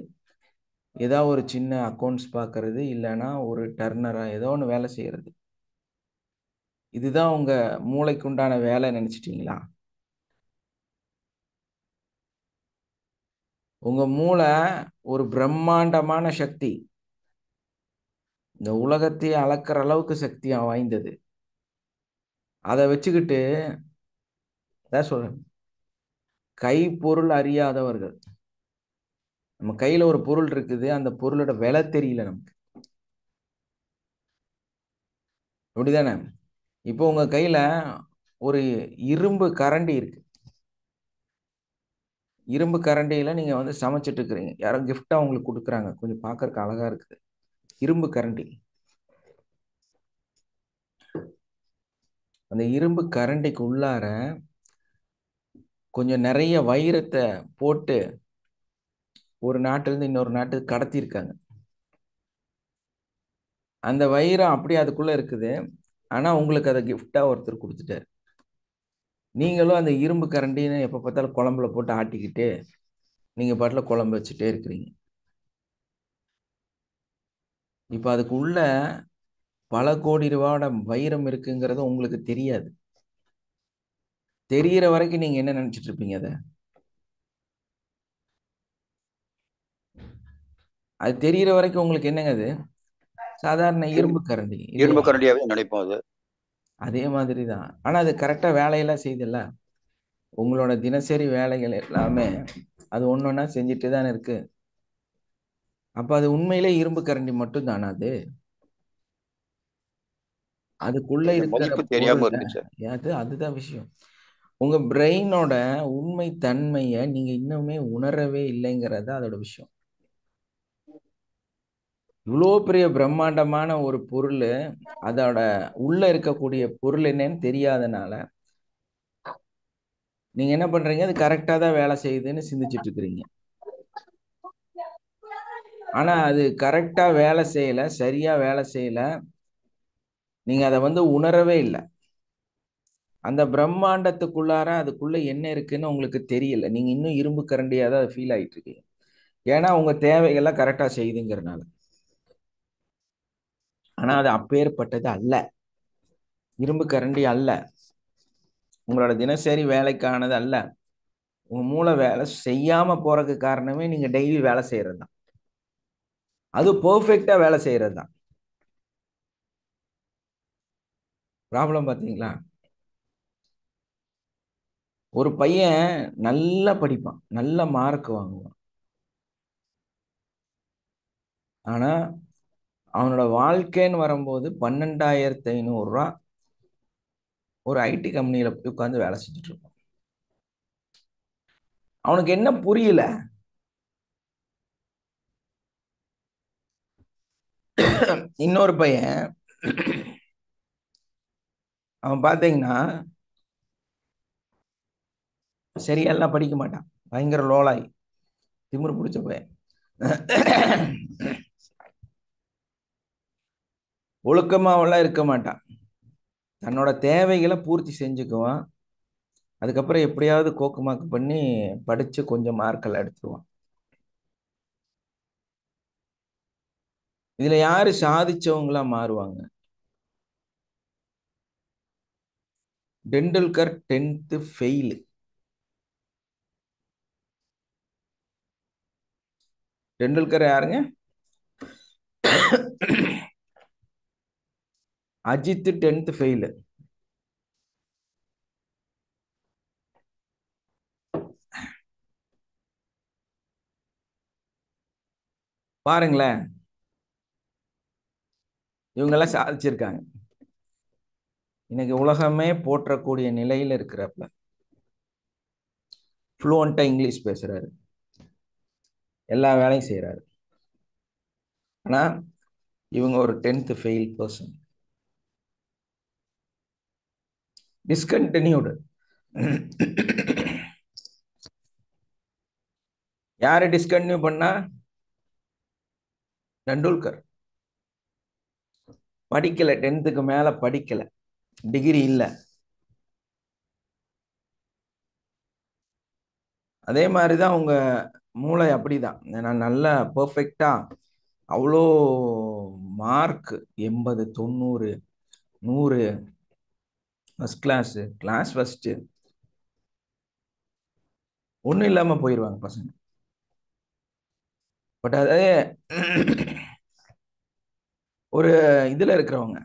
ஏதாவது ஒரு சின்ன அக்கௌண்ட்ஸ் பார்க்கறது, இல்லைன்னா ஒரு டர்னரா ஏதோ ஒன்று வேலை செய்யறது. இதுதான் உங்க மூளைக்கு உண்டான வேலை நினைச்சிட்டீங்களா? உங்க மூளை ஒரு பிரம்மாண்டமான சக்தி, இந்த உலகத்தையே அளக்கிற அளவுக்கு சக்தியா வாய்ந்தது. அதை வச்சுக்கிட்டு அதான் சொல்றேன், கைப்பொருள் அறியாதவர்கள். நம்ம கையில ஒரு பொருள் இருக்குது, அந்த பொருளோட விலை தெரியல நமக்கு, அப்படிதானே? இப்போ உங்க கையில ஒரு இரும்பு கரண்டி இருக்கு. இரும்பு கரண்டியில நீங்க வந்து சமைச்சிட்டு இருக்கிறீங்க, யாரோ கிஃப்டா உங்களுக்கு கொடுக்குறாங்க, கொஞ்சம் பார்க்கறதுக்கு அழகா இருக்குது இரும்பு கரண்டி. அந்த இரும்பு கரண்டிக்கு உள்ளார கொஞ்சம் நிறைய வைரத்தை போட்டு ஒரு நாட்டுல இருந்து இன்னொரு நாட்டுக்கு கடத்தியிருக்காங்க. அந்த வைரம் அப்படியே அதுக்குள்ள இருக்குது. ஆனா உங்களுக்கு அதை கிஃப்டா ஒருத்தர் கொடுத்துட்டாரு. நீங்களும் அந்த இரும்பு கரண்டின்னு எப்ப பார்த்தாலும் குழம்புல போட்டு ஆட்டிக்கிட்டு நீங்க பாட்டுல குழம்பு வச்சுட்டே இருக்கிறீங்க. இப்ப அதுக்கு உள்ள பல கோடி ரூபாயோட வைரம் இருக்குங்கிறது உங்களுக்கு தெரியாது. தெரிகிற வரைக்கும் நீங்க என்ன நினைச்சிட்டு இருப்பீங்க? அது தெரிகிற வரைக்கும் உங்களுக்கு என்னங்க? அது சாதாரண இரும்பு கரண்டி இரும்பு இல்லையா? கரண்டியாவே நினைப்போம் அது. அதே மாதிரி தான். ஆனா அது கரெக்டா வேலையெல்லாம் செய்யுதுல்ல. உங்களோட தினசரி வேலைகள் எல்லாமே அது ஒன்னொன்னா செஞ்சுட்டு தானே இருக்கு. அப்ப அது உண்மையிலே இரும்பு கரண்டி மட்டும் தானா? அது அதுக்குள்ள இந்த இருக்கிற மதிப்பு தெரியாம பொருளை இருந்துச்சு. அதுதான் விஷயம். உங்க பிரெயினோட உண்மை தன்மையை நீங்க இன்னுமே உணரவே இல்லைங்கிறது அதோட விஷயம். இவ்வளோ பெரிய பிரம்மாண்டமான ஒரு பொருள், அதோட உள்ள இருக்கக்கூடிய பொருள் என்னன்னு தெரியாதனால நீங்க என்ன பண்றீங்க? அது கரெக்டா தான் வேலை செய்யுதுன்னு சிந்திச்சுட்டு இருக்கிறீங்க. ஆனா அது கரெக்டா வேலை செய்யல, சரியா வேலை செய்யல. நீங்க அதை வந்து உணரவே இல்லை. அந்த பிரம்மாண்டத்துக்குள்ளார அதுக்குள்ள என்ன இருக்குன்னு உங்களுக்கு தெரியல. நீங்க இன்னும் இரும்பு கரண்டியா தான் ஃபீல் ஆயிட்டு இருக்கீங்க. ஏன்னா உங்க தேவைகள்லாம் கரெக்டா செய்யுதுங்கிறனால. ஆனா அது அப்பேற்பட்டது அல்ல, இரும்பு கரண்டி அல்ல, உங்களோட தினசரி வேலைக்கானது அல்ல. உங்க மூளை வேலை செய்யாம போறதுக்கு காரணமே நீங்க டெய்லி வேலை செய்யறது தான். அது பெர்ஃபெக்டா வேலை செய்யறது தான். ப்ராப்ளம் பாத்தீங்களா? ஒரு பையன் நல்லா படிப்பான், நல்ல மார்க் வாங்குவான். ஆனா அவனோட வாழ்க்கைன்னு வரும்போது 12,500 ஒரு ஐடி கம்பெனியில போய் உட்காந்து வேலை செஞ்சுட்டு இருப்பான். அவனுக்கு என்ன புரியல? இன்னொரு பையன் அவன் பாத்தீங்கன்னா சரியெல்லாம் படிக்க மாட்டான், பயங்கர லோலாய், திமிரு பிடிச்ச பையன். ஒழுக்கமாவெல்லாம் இருக்க மாட்டான், தன்னோட தேவைகளை பூர்த்தி செஞ்சுக்குவான். அதுக்கப்புறம் எப்படியாவது கோக்குமாக்கு பண்ணி படிச்சு கொஞ்சம் மார்க்கெல்லாம் எடுத்துருவான். இதுல யாரு சாதிச்சவங்களா மாறுவாங்க? Tendulkar 10th fail. டெண்டுல்கர் யாருங்க? Ajith 10th fail. பாருங்களேன், இவங்கெல்லாம் சாதிச்சிருக்காங்க. இன்னைக்கு உலகமே போற்றக்கூடிய நிலையில இருக்கிறப்ப ஃப்ளூவண்டா இங்கிலீஷ் பேசுறாரு, எல்லா வேலையும் செய்யறாரு. ஆனா இவங்க ஒரு 10th ஃபெயில் பர்சன். டிஸ்கண்டினியூடு. யாரு டிஸ்கண்டினியூ பண்ணா? டெண்டுல்கர். படிக்கல, 10th மேல படிக்கல, டிகிரி இல்ல. அதே மாதிரிதான் உங்க மூளை அப்படிதான். நான் நல்ல பெர்ஃபெக்டா அவ்வளோ மார்க் 80, 90, 100 ஃபர்ஸ்ட் கிளாஸ் ஃபர்ஸ்ட் ஒன்றும் இல்லாம போயிடுவாங்க பசங்க. பட் அதே ஒரு இதுல இருக்கிறவங்க,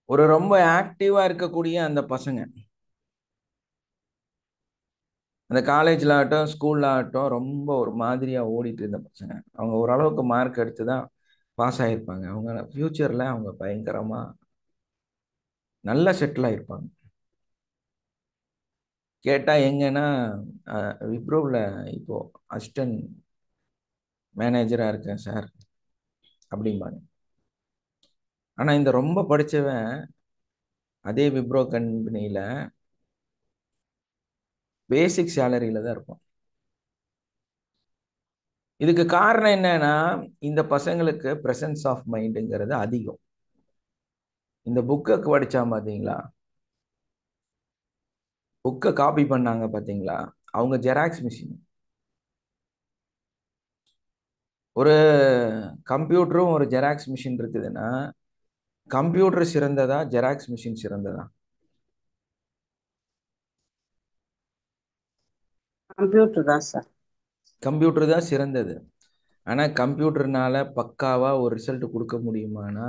ஒரு ரொம்ப ஆக்டிவா இருக்கக்கூடிய அந்த பசங்க, அந்த காலேஜ்ல ஆகட்டும் ஸ்கூல்ல ஆகட்டும் ரொம்ப ஒரு மாதிரியா ஓடிட்டு இருந்த பசங்க, அவங்க ஓரளவுக்கு மார்க் எடுத்து தான் பாஸ் ஆகியிருப்பாங்க. அவங்க ஃபியூச்சர்ல அவங்க பயங்கரமா நல்லா செட்டில் ஆயிருப்பாங்க. கேட்டா எங்கன்னா விப்ரோவில் இப்போ அசிஸ்டன்ட் மேனேஜரா இருக்கேன் சார் அப்படிம்பாங்க. ஆனா இந்த ரொம்ப படிச்சவன் அதே விப்ரோ கம்பெனியில பேசிக் சேலரியில தான் இருப்பான். இதுக்கு காரணம் என்னன்னா, இந்த பசங்களுக்கு பிரசன்ஸ் ஆஃப் மைண்டுங்கிறது அதிகம். இந்த புக்கை படிச்சா பாத்தீங்களா, புக்கை காப்பி பண்ணாங்க பாத்தீங்களா, அவங்க ஜெராக்ஸ் மிஷின். ஒரு கம்ப்யூட்டரும் ஒரு ஜெராக்ஸ் மிஷின் இருக்குதுன்னா, கம்ப்யூட்டர் சிறந்ததா ஜெராக்ஸ் மிஷின் சிறந்ததா? கம்ப்யூட்டர் தான் சார். கம்ப்யூட்டர் தான் சிறந்தது. ஆனா கம்ப்யூட்டர்னால பக்காவா ஒரு ரிசல்ட் கொடுக்க முடியுமானா,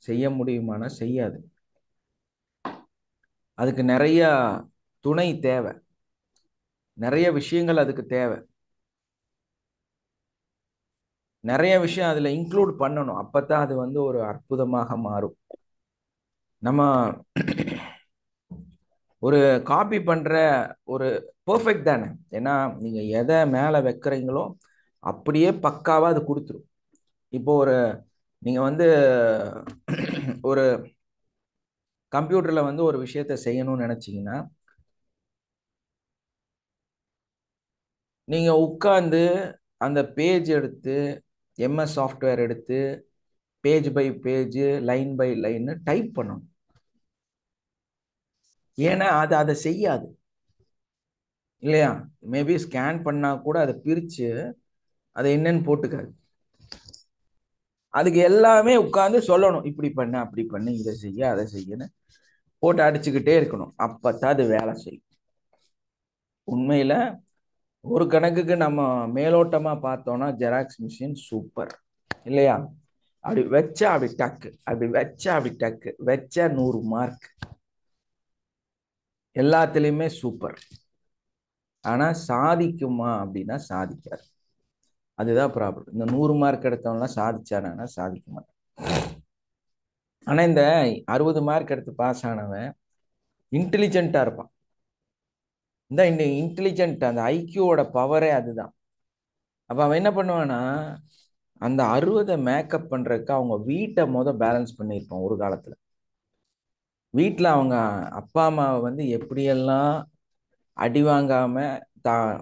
செய்ய முடியுமானா செய்யாது. அதுக்கு நிறைய துணை தேவை, நிறைய விஷயங்கள் அதுக்கு தேவை, நிறைய விஷயம் அதுல இன்க்ளூட் பண்ணணும். அப்பதான் அது வந்து ஒரு அற்புதமாக மாறும். நம்ம ஒரு காப்பி பண்ற ஒரு பெர்ஃபெக்ட் தானே, ஏன்னா நீங்க எதை மேல வைக்கிறீங்களோ அப்படியே பக்காவா அது கொடுத்துரும். இப்போ நீங்க வந்து ஒரு கம்ப்யூட்டர்ல வந்து ஒரு விஷயத்த செய்யணும்னு நினைச்சீங்கன்னா, நீங்க உட்கார்ந்து அந்த பேஜ் எடுத்து எம்எஸ் சாஃப்ட்வேர் எடுத்து page by page line by line type பண்ணணும். ஏன்னா அது அதை செய்யாது இல்லையா? மேபி ஸ்கேன் பண்ணா கூட அதை பிரிச்சு அதை என்னன்னு போட்டுக்காது. அதுக்கு எல்லாமே உட்கார்ந்து சொல்லணும், இப்படி பண்ண அப்படி பண்ணு, இதை செய்ய அதை செய்யன்னு போட்டு அடிச்சுக்கிட்டே இருக்கணும். அப்பதான் அது வேலை செய்யும். உண்மையில ஒரு கணக்குக்கு நம்ம மேலோட்டமா பார்த்தோம்னா ஜெராக்ஸ் மிஷின் சூப்பர் இல்லையா? அப்படி வச்சா அப்படி டக்கு, அப்படி வச்சா அப்படி டக்கு, வச்சா 100 மார்க், எல்லாத்துலயுமே சூப்பர். ஆனா சாதிக்குமா அப்படின்னா சாதிக்காது. அதுதான் ப்ராப்ளம். இந்த 100 மார்க் எடுத்தவன்லாம் சாதிச்சானா? சாதிக்க மாட்டான். ஆனா இந்த 60 மார்க் எடுத்து பாஸ் ஆனவன் இன்டெலிஜென்ட்டா இருப்பான். இந்த இன்டெலிஜென்ட், அந்த ஐக்கியூவோட பவரே அதுதான். அப்ப அவன் என்ன பண்ணுவான்னா, அந்த 60 மேக்கப் பண்றதுக்கு அவங்க வீட்டை பேலன்ஸ் பண்ணியிருப்பான். ஒரு காலத்துல வீட்டுல அவங்க அப்பா அம்மாவை வந்து எப்படியெல்லாம் அடி வாங்காம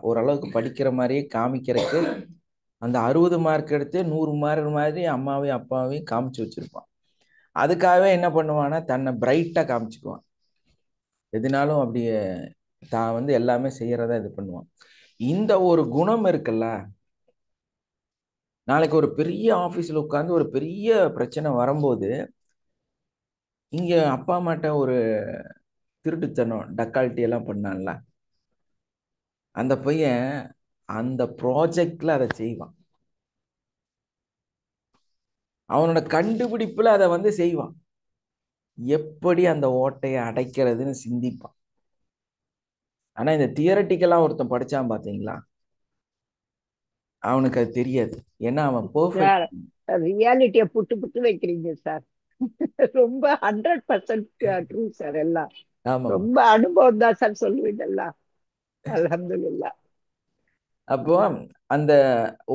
ஓரளவுக்கு படிக்கிற மாதிரியே காமிக்கிறதுக்கு அந்த 60 மார்க் எடுத்து 100 மார்க் மாதிரி அம்மாவையும் அப்பாவையும் காமிச்சு வச்சிருப்பான். அதுக்காகவே என்ன பண்ணுவான்னா தன்னை பிரைட்டா காமிச்சுக்குவான். எதுனாலும் அப்படியே தான் வந்து எல்லாமே செய்யறதா இது பண்ணுவான். இந்த ஒரு குணம் இருக்குல்ல, நாளைக்கு ஒரு பெரிய ஆபீஸ்ல உட்கார்ந்து ஒரு பெரிய பிரச்சனை வரும்போது இங்க அப்பா அம்மாட்ட ஒரு திருட்டுத்தனம் டக்கால்ட்டி எல்லாம் பண்ணான்ல, அந்த பையன் அந்த ப்ராஜெக்ட்ல அதை செய்வான். அவனோட கண்டுபிடிப்புல அதை வந்து செய்வான். எப்படி அந்த ஓட்டையை அடைக்கிறதுன்னு சிந்திப்பான். ஆனா இந்த தியரட்டிக்கலா ஒருத்தன் படிச்சான் பாத்தீங்களா, அவனுக்கு அது தெரியாது. ஏன்னா அவன் சார் பெர்ஃபெக்ட். ரியாலிட்டியை புட்டு புட்டு வைக்கிறீங்க சார். ரொம்ப 100% ட்ரூ சார். எல்லாம் ஆமா. ரொம்ப அனுபவம் தான் சார் சொல்லுவீங்கல்ல. அல்ஹம்துலில்லாஹ். அப்போ அந்த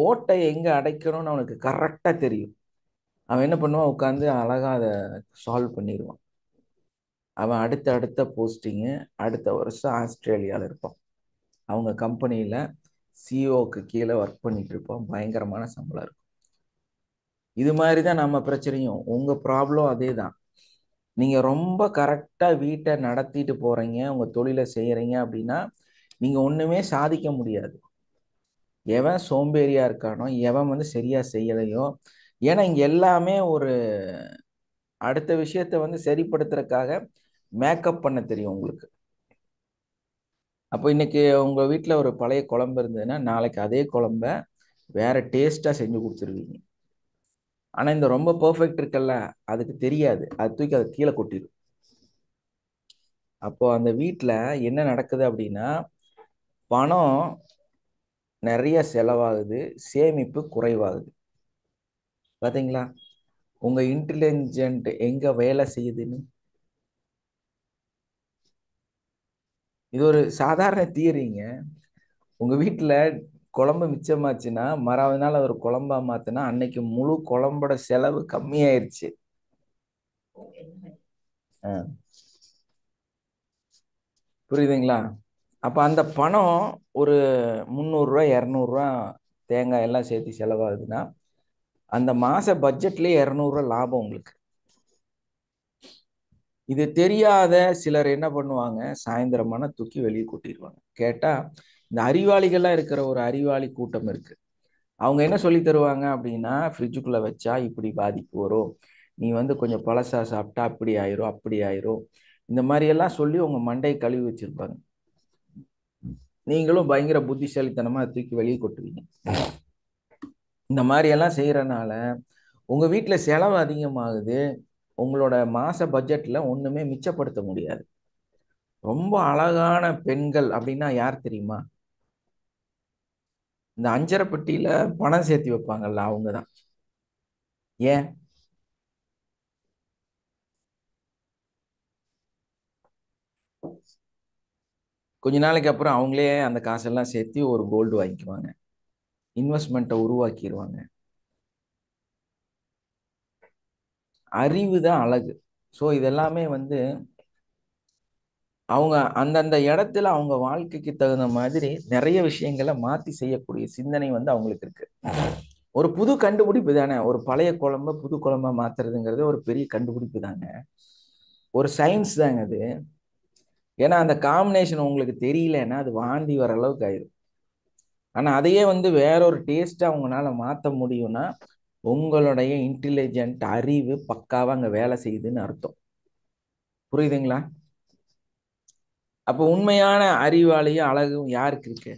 ஓட்டை எங்க அடைக்கணும்னு அவனுக்கு கரெக்டா தெரியும். அவன் என்ன பண்ணுவான், உட்காந்து அழகா அதை சால்வ் பண்ணிடுவான். அவன் அடுத்த போஸ்டிங்கு அடுத்த வருஷம் ஆஸ்திரேலியாவில் இருப்பான். அவங்க கம்பெனியில சிஓக்கு கீழே ஒர்க் பண்ணிட்டு இருப்போம். பயங்கரமான சம்பளம் இருக்கும். இது மாதிரி தான் நம்ம பிரச்சனையும். உங்க ப்ராப்ளம் அதே தான். நீங்க ரொம்ப கரெக்டா வீட்டை நடத்திட்டு போறீங்க, உங்க தொழிலை செய்யறீங்க அப்படின்னா நீங்க ஒண்ணுமே சாதிக்க முடியாது. எவன் சோம்பேறியா இருக்கானோ, எவன் வந்து சரியா செய்யலையோ, ஏன்னா இங்க எல்லாமே ஒரு அடுத்த விஷயத்த வந்து சரிப்படுத்துறதுக்காக மேக்கப் பண்ண தெரியும் உங்களுக்கு. அப்போ இன்னைக்கு உங்க வீட்டுல ஒரு பழைய குழம்பு இருந்ததுன்னா நாளைக்கு அதே குழம்ப வேற டேஸ்டா செஞ்சு கொடுத்துருவீங்க. ஆனா இந்த ரொம்ப பெர்ஃபெக்ட் இருக்குல்ல, அதுக்கு தெரியாது. அது தூக்கி அதை கீழே கொட்டிடும். அப்போ அந்த வீட்டுல என்ன நடக்குது அப்படின்னா, பணம் நிறைய செலவாகுது, சேமிப்பு குறைவாகுது. பாத்தீங்களா உங்க இன்டெலிஜென்ட் எங்க வேலை செய்யுதுன்னு? இது ஒரு சாதாரண தியரிங்க. உங்க வீட்டுல குழம்பு மிச்சமாச்சுன்னா மறாவது நாள் ஒரு குழம்பா மாத்தினா அன்னைக்கு முழு குழம்போட செலவு கம்மியாயிருச்சு. புரியுதுங்களா? அப்ப அந்த பணம் ஒரு 300 ரூபாய் 200 ரூபாய் தேங்காய் எல்லாம் சேர்த்து செலவாகுதுன்னா அந்த மாச பட்ஜெட்லயே 200 ரூபாய் லாபம் உங்களுக்கு. இது தெரியாத சிலர் என்ன பண்ணுவாங்க, சாயந்தரமான தூக்கி வெளியே கூட்டிடுவாங்க. கேட்டா இந்த அறிவாளிகள்லாம் இருக்கிற ஒரு அறிவாளி கூட்டம் இருக்கு. அவங்க என்ன சொல்லி தருவாங்க அப்படின்னா, ஃப்ரிட்ஜுக்குள்ள வச்சா இப்படி பாதிப்பு வரும், நீ வந்து கொஞ்சம் பழசா சாப்பிட்டா அப்படி ஆயிரும் அப்படி ஆயிரும், இந்த மாதிரி எல்லாம் சொல்லி உங்க மண்டையை கழுவி வச்சிருப்பாங்க. நீங்களும் பயங்கர புத்திசாலித்தனமா தூக்கி வெளியே கொட்டுவீங்க. இந்த மாதிரி எல்லாம் செய்யறதுனால உங்க வீட்டுல செலவு அதிகமாகுது. உங்களோட மாச பட்ஜெட்ல ஒண்ணுமே மிச்சப்படுத்த முடியாது. ரொம்ப அழகான பெண்கள் அப்படின்னா யார் தெரியுமா? இந்த அஞ்சரை பெட்டியில பணம் சேர்த்து வைப்பாங்கல்ல, அவங்கதான். ஏன்? கொஞ்ச நாளைக்கு அப்புறம் அவங்களே அந்த காசெல்லாம் சேர்த்து ஒரு கோல்டு வாங்கிக்குவாங்க, இன்வெஸ்ட்மெண்ட்டை உருவாக்கிடுவாங்க. அறிவு தான் அழகு. ஸோ இதெல்லாமே வந்து அவங்க அந்தந்த இடத்துல அவங்க வாழ்க்கைக்கு தகுந்த மாதிரி நிறைய விஷயங்களை மாத்தி செய்யக்கூடிய சிந்தனை வந்து அவங்களுக்கு இருக்கு. ஒரு புது கண்டுபிடிப்பு தானே ஒரு பழைய குழம்ப புது குழம்பா மாத்துறதுங்கிறது. ஒரு பெரிய கண்டுபிடிப்பு தாங்க, ஒரு சயின்ஸ் தாங்க அது. ஏன்னா அந்த காம்பினேஷன் உங்களுக்கு தெரியலன்னா அது வாந்தி வர அளவுக்கு ஆயிடும். ஆனா அதையே வந்து வேற ஒரு டேஸ்டா உங்களால மாத்த முடியும்னா உங்களுடைய இன்டெலிஜென்ட் அறிவு பக்காவா அங்க வேலை செய்யுதுன்னு அர்த்தம். புரியுதுங்களா? அப்போ உண்மையான அறிவாளியும் அழகும் யாருக்கு இருக்கு?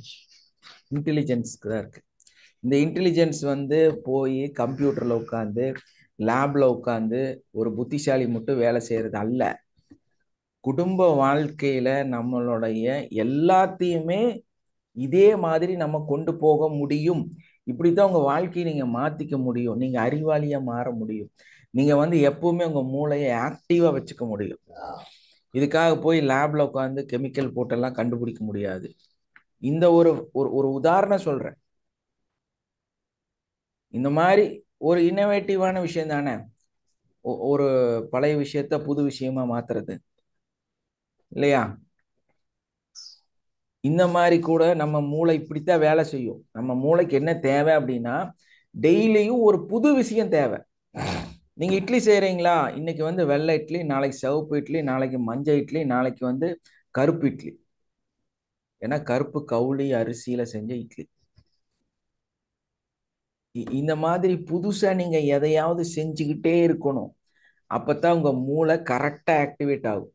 இன்டெலிஜென்ஸ்க்கு தான் இருக்கு. இந்த இன்டெலிஜென்ஸ் வந்து போய் கம்ப்யூட்டர்ல உட்காந்து லேப்ல உட்காந்து ஒரு புத்திசாலி மட்டும் வேலை செய்யறது அல்ல. குடும்ப வாழ்க்கையில நம்மளுடைய எல்லாத்தையுமே இதே மாதிரி நம்ம கொண்டு போக முடியும். இப்படித்தான் உங்க வாழ்க்கையை நீங்க மாத்திக்க முடியும். நீங்க அறிவாளியா மாற முடியும். நீங்க வந்து எப்பவுமே உங்க மூளையை ஆக்டிவா வச்சுக்க முடியும். இதுக்காக போய் லேப்ல உட்காந்து கெமிக்கல் போட்டெல்லாம் கண்டுபிடிக்க முடியாது. இந்த ஒரு ஒரு உதாரணம் சொல்றேன். இந்த மாதிரி ஒரு இன்னோவேட்டிவான விஷயம் தானே ஒரு பழைய விஷயத்த புது விஷயமா மாத்துறது, இல்லையா? இந்த மாதிரி கூட நம்ம மூளை இப்படித்தான் வேலை செய்யும். நம்ம மூளைக்கு என்ன தேவை அப்படின்னா, டெய்லியும் ஒரு புது விஷயம் தேவை. நீங்க இட்லி செய்யறீங்களா, இன்னைக்கு வந்து வெள்ளை இட்லி, நாளைக்கு சிவப்பு இட்லி, நாளைக்கு மஞ்சள் இட்லி, நாளைக்கு வந்து கருப்பு இட்லி. ஏன்னா கருப்பு கவுளி அரிசியில செஞ்ச இட்லி. இந்த மாதிரி புதுசா நீங்க எதையாவது செஞ்சுக்கிட்டே இருக்கணும். அப்பதான் உங்க மூளை கரெக்டா ஆக்டிவேட் ஆகும்.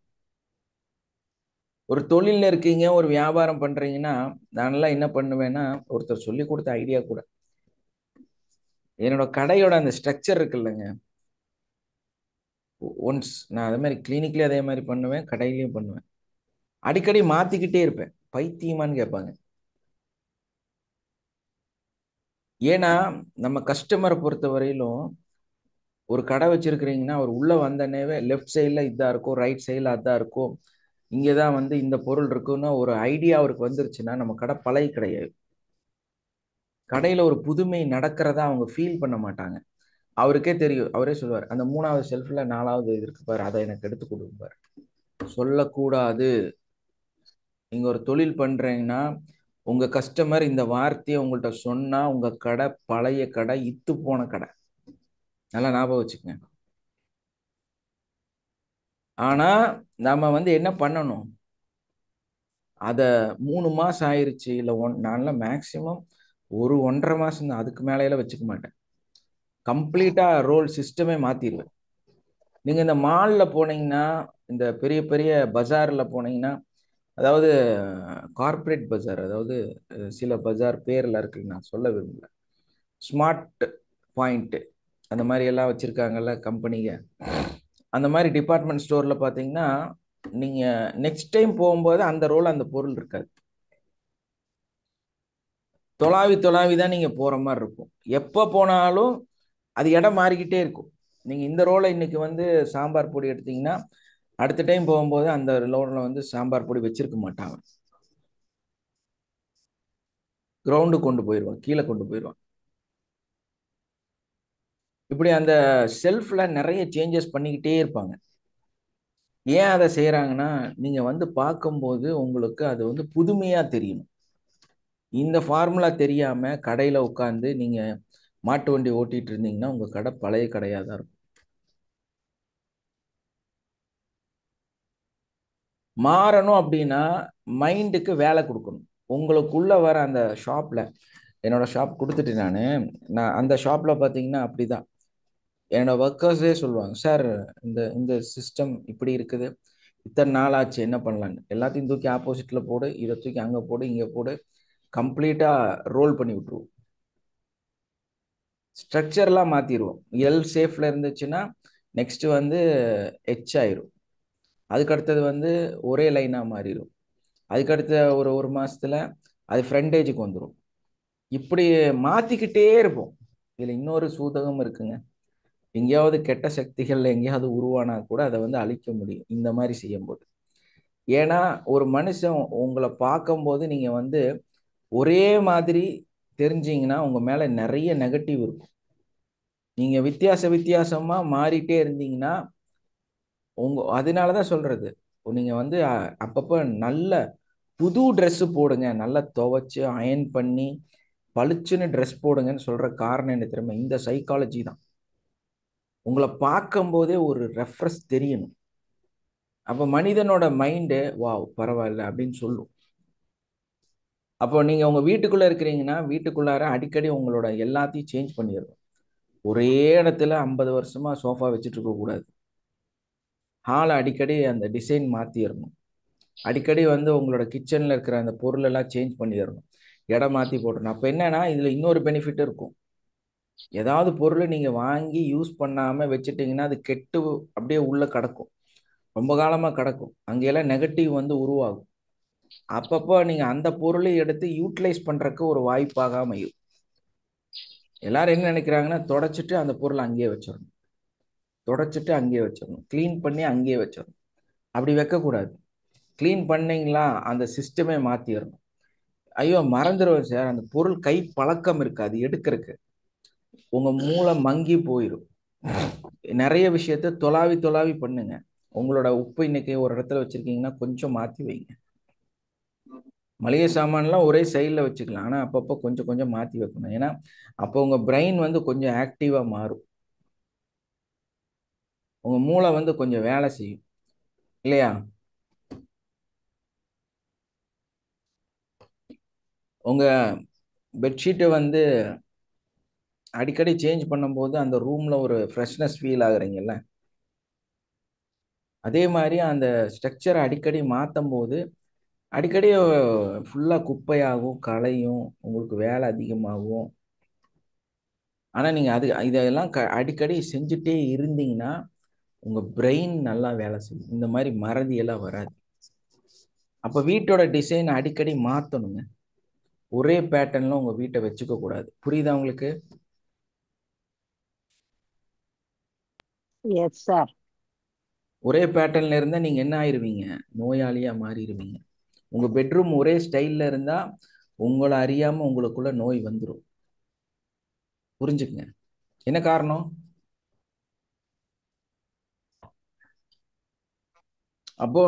ஒரு தொழில இருக்கீங்க, ஒரு வியாபாரம் பண்றீங்கன்னா, நான்லாம் என்ன பண்ணுவேன்னா, ஒருத்தர் சொல்லி கொடுத்த ஐடியா கூட, என்னோட கடையோட அந்த ஸ்ட்ரக்சர் இருக்குல்லங்க, ஒன்ஸ் நான் அதே மாதிரி கிளினிக்லயும் அதே மாதிரி பண்ணுவேன், கடையிலையும் பண்ணுவேன். அடிக்கடி மாத்திக்கிட்டே இருப்பேன். பைத்தியமான்னு கேட்பாங்க. ஏன்னா நம்ம கஸ்டமரை பொறுத்த வரையிலும், ஒரு கடை வச்சிருக்கிறீங்கன்னா, அவர் உள்ள வந்தனேவே லெஃப்ட் சைட்ல இதா இருக்கும், ரைட் சைட்ல அதான் இருக்கும், இங்கதான் வந்து இந்த பொருள் இருக்குன்னு ஒரு ஐடியா அவருக்கு வந்துருச்சுன்னா, நம்ம கடை பழைய கிடையாது. கடையில ஒரு புதுமை நடக்கிறதா அவங்க ஃபீல் பண்ண மாட்டாங்க. அவருக்கே தெரியும். அவரே சொல்லுவார், அந்த 3வது ஷெல்ஃப்ல 4வது இது இருக்கு பாரு, அதை எனக்கு எடுத்து கொடுப்பாரு. சொல்லக்கூடாது. நீங்க ஒரு தொழில் பண்றீங்கன்னா, உங்க கஸ்டமர் இந்த வார்த்தையை உங்கள்கிட்ட சொன்னா, உங்க கடை பழைய கடை, இத்து போன கடை. நல்லா ஞாபகம் வச்சுக்கங்க. ஆனா நம்ம வந்து என்ன பண்ணணும், அத 3 மாசம் ஆயிருச்சு, இல்ல நான்லாம் மேக்சிமம் 1.5 மாசம் தான், அதுக்கு மேலையில வச்சுக்க மாட்டேன். கம்ப்ளீட்டா ரோல் சிஸ்டமே மாத்திடுவேன். நீங்க இந்த மால்ல போனீங்கன்னா, இந்த பெரிய பெரிய பஜார்ல போனீங்கன்னா, அதாவது கார்ப்பரேட் பஜார், அதாவது சில பஜார் பேர்ல இருக்கு, நான் சொல்ல விரும்பல, ஸ்மார்ட் பாயிண்ட் அந்த மாதிரி எல்லாம் வச்சிருக்காங்கல்ல கம்பெனிங்க, அந்த மாதிரி டிபார்ட்மெண்ட் ஸ்டோர்ல பாத்தீங்கன்னா, நீங்க நெக்ஸ்ட் டைம் போகும்போது அந்த ரோல் அந்த பொருள் இருக்காது. தொலாவி தான் நீங்க போற மாதிரி இருக்கும். எப்ப போனாலும் அது இடம் மாறிக்கிட்டே இருக்கும். நீங்க இந்த ரோலை இன்னைக்கு வந்து சாம்பார் பொடி எடுத்தீங்கன்னா, அடுத்த டைம் போகும்போது அந்த ரோல்ல வந்து சாம்பார் பொடி வச்சிருக்க மாட்டாங்க. கிரவுண்டு கொண்டு போயிடுவான், கீழே கொண்டு போயிடுவான். இப்படி அந்த செல்ஃப்ல நிறைய சேஞ்சஸ் பண்ணிக்கிட்டே இருப்பாங்க. ஏன் அதை செய்யறாங்கன்னா, நீங்க வந்து பார்க்கும்போது உங்களுக்கு அது வந்து புதுமையா தெரியணும். இந்த ஃபார்முலா தெரியாம கடையில உட்காந்து நீங்க மாட்டு வண்டி ஓட்டிட்டு இருந்தீங்கன்னா, உங்க கடை பழைய கடையா தான் இருக்கும். மாறணும் அப்படின்னா மைண்டுக்கு வேலை கொடுக்கணும். உங்களுக்குள்ள வர அந்த ஷாப்ல, என்னோட ஷாப் கொடுத்துட்டு நான் அந்த ஷாப்ல பாத்தீங்கன்னா அப்படிதான். என்னோட ஒர்க்கர்ஸே சொல்லுவாங்க, சார் இந்த இந்த சிஸ்டம் இப்படி இருக்குது, இத்தனை நாள் ஆச்சு, என்ன பண்ணலான்னு. எல்லாத்தையும் தூக்கி ஆப்போசிட்ல போடு, இதை தூக்கி அங்க போடு, இங்க போடு, கம்ப்ளீட்டா ரோல் பண்ணி விட்டுருவோம். ஸ்ட்ரக்சர்லாம் மாத்திடுவோம். எல் சேஃப்ல இருந்துச்சுன்னா நெக்ஸ்ட் வந்து ஹெச் ஆயிரும். அதுக்கு அடுத்தது வந்து ஒரே லைனா மாறிடும். அதுக்கடுத்த ஒரு மாசத்துல அது ஃப்ரண்டேஜுக்கு வந்துடும். இப்படி மாத்திக்கிட்டே இருப்போம். இதுல இன்னொரு சூதகம் இருக்குங்க. எங்கேயாவது கெட்ட சக்திகள் எங்கேயாவது உருவானா கூட அதை வந்து அழிக்க முடியும் இந்த மாதிரி செய்யும்போது. ஏன்னா ஒரு மனுஷன் உங்களை பார்க்கும்போது நீங்க வந்து ஒரே மாதிரி தெரிஞ்சீங்கன்னா, உங்க மேல நிறைய நெகட்டிவ் இருக்கும். நீங்க வித்தியாசமா மாறிட்டே இருந்தீங்கன்னா, அதனாலதான் சொல்றது, நீங்க வந்து அப்பப்ப நல்ல புது ட்ரெஸ் போடுங்க, நல்லா துவைச்சு அயன் பண்ணி பளிச்சுன்னு ட்ரெஸ் போடுங்கன்னு சொல்ற காரணம் என்ன தெரியுமா? இந்த சைக்காலஜி தான். உங்களை பார்க்கும் போதே ஒரு ரெஃப்ரெஷ் தெரியணும். அப்ப மனிதனோட மைண்டு வாவ் பரவாயில்ல அப்படின்னு சொல்லும். அப்போ நீங்க உங்க வீட்டுக்குள்ள இருக்கிறீங்கன்னா, வீட்டுக்குள்ளார அடிக்கடி உங்களோட எல்லாத்தையும் சேஞ்ச் பண்ணிடணும். ஒரே இடத்துல 50 வருஷமா சோஃபா வச்சுட்டு இருக்க கூடாது. ஹாலை அடிக்கடி அந்த டிசைன் மாத்திடணும். அடிக்கடி வந்து உங்களோட கிச்சன்ல இருக்கிற அந்த பொருள் எல்லாம் சேஞ்ச் பண்ணிடணும், இடம் மாத்தி போடணும். அப்ப என்னன்னா, இதுல இன்னொரு பெனிஃபிட் இருக்கும். ஏதாவது பொருள் நீங்க வாங்கி யூஸ் பண்ணாம வச்சுட்டீங்கன்னா, அது கெட்டு அப்படியே உள்ள கிடக்கும், ரொம்ப காலமா கிடக்கும். அங்கெல்லாம் நெகட்டிவ் வந்து உருவாகும். அப்பப்போ நீங்க அந்த பொருளை எடுத்து யூட்டிலைஸ் பண்றதுக்கு ஒரு வாய்ப்பாக அமையும். எல்லாரும் என்ன நினைக்கிறாங்கன்னா, தொடச்சிட்டு அந்த பொருளை அங்கேயே வச்சிடணும், தொடச்சிட்டு அங்கேயே வச்சிடணும், கிளீன் பண்ணி அங்கேயே வச்சிடணும். அப்படி வைக்கக்கூடாது. கிளீன் பண்ணீங்களா அந்த சிஸ்டமே மாத்திடணும். ஐயோ மறந்துடுவேன் சார், அந்த பொருள் கை பழக்கம் இருக்காது எடுக்கிறதுக்கு, உங்க மூளை மங்கி போயிடும். நிறைய விஷயத்த தொலாவி பண்ணுங்க. உங்களோட உப்பு இன்னைக்கு ஒரு இடத்துல வச்சிருக்கீங்கன்னா கொஞ்சம் மாத்தி வைங்க. மளிகை சாமான்லாம் ஒரே சைடில் வச்சுக்கலாம், ஆனால் அப்பப்போ கொஞ்சம் கொஞ்சம் மாற்றி வைக்கணும். ஏன்னா அப்போ உங்கள் பிரெயின் வந்து கொஞ்சம் ஆக்டிவாக மாறும், உங்கள் மூளை வந்து கொஞ்சம் வேலை செய்யும் இல்லையா? உங்கள் பெட்ஷீட்டை வந்து அடிக்கடி சேஞ்ச் பண்ணும்போது அந்த ரூமில் ஒரு ஃப்ரெஷ்னஸ் ஃபீல் ஆகுறீங்கல்ல, அதே மாதிரி அந்த ஸ்ட்ரக்சரை அடிக்கடி மாற்றும் போது அடிக்கடி ஃபுல்லாக குப்பையாகும், களையும், உங்களுக்கு வேலை அதிகமாகும். ஆனால் நீங்கள் இதெல்லாம் அடிக்கடி செஞ்சுட்டே இருந்தீங்கன்னா உங்கள் பிரெயின் நல்லா வேலை செய்யும், இந்த மாதிரி மறதியெல்லாம் வராது. அப்போ வீட்டோட டிசைன் அடிக்கடி மாற்றணுங்க, ஒரே பேட்டர்னில் உங்கள் வீட்டை வச்சுக்க கூடாது. புரியுதா உங்களுக்கு? Yes sir. ஒரே பேட்டர்ன்ல இருந்தால் நீங்கள் என்ன ஆயிருவீங்க? நோயாளியாக மாறிடுவீங்க. உங்கள் பெட்ரூம் ஒரே ஸ்டைலில் இருந்தால் உங்களை அறியாமல் உங்களுக்குள்ள நோய் வந்துடும். புரிஞ்சுக்குங்க. என்ன காரணம்? அப்போ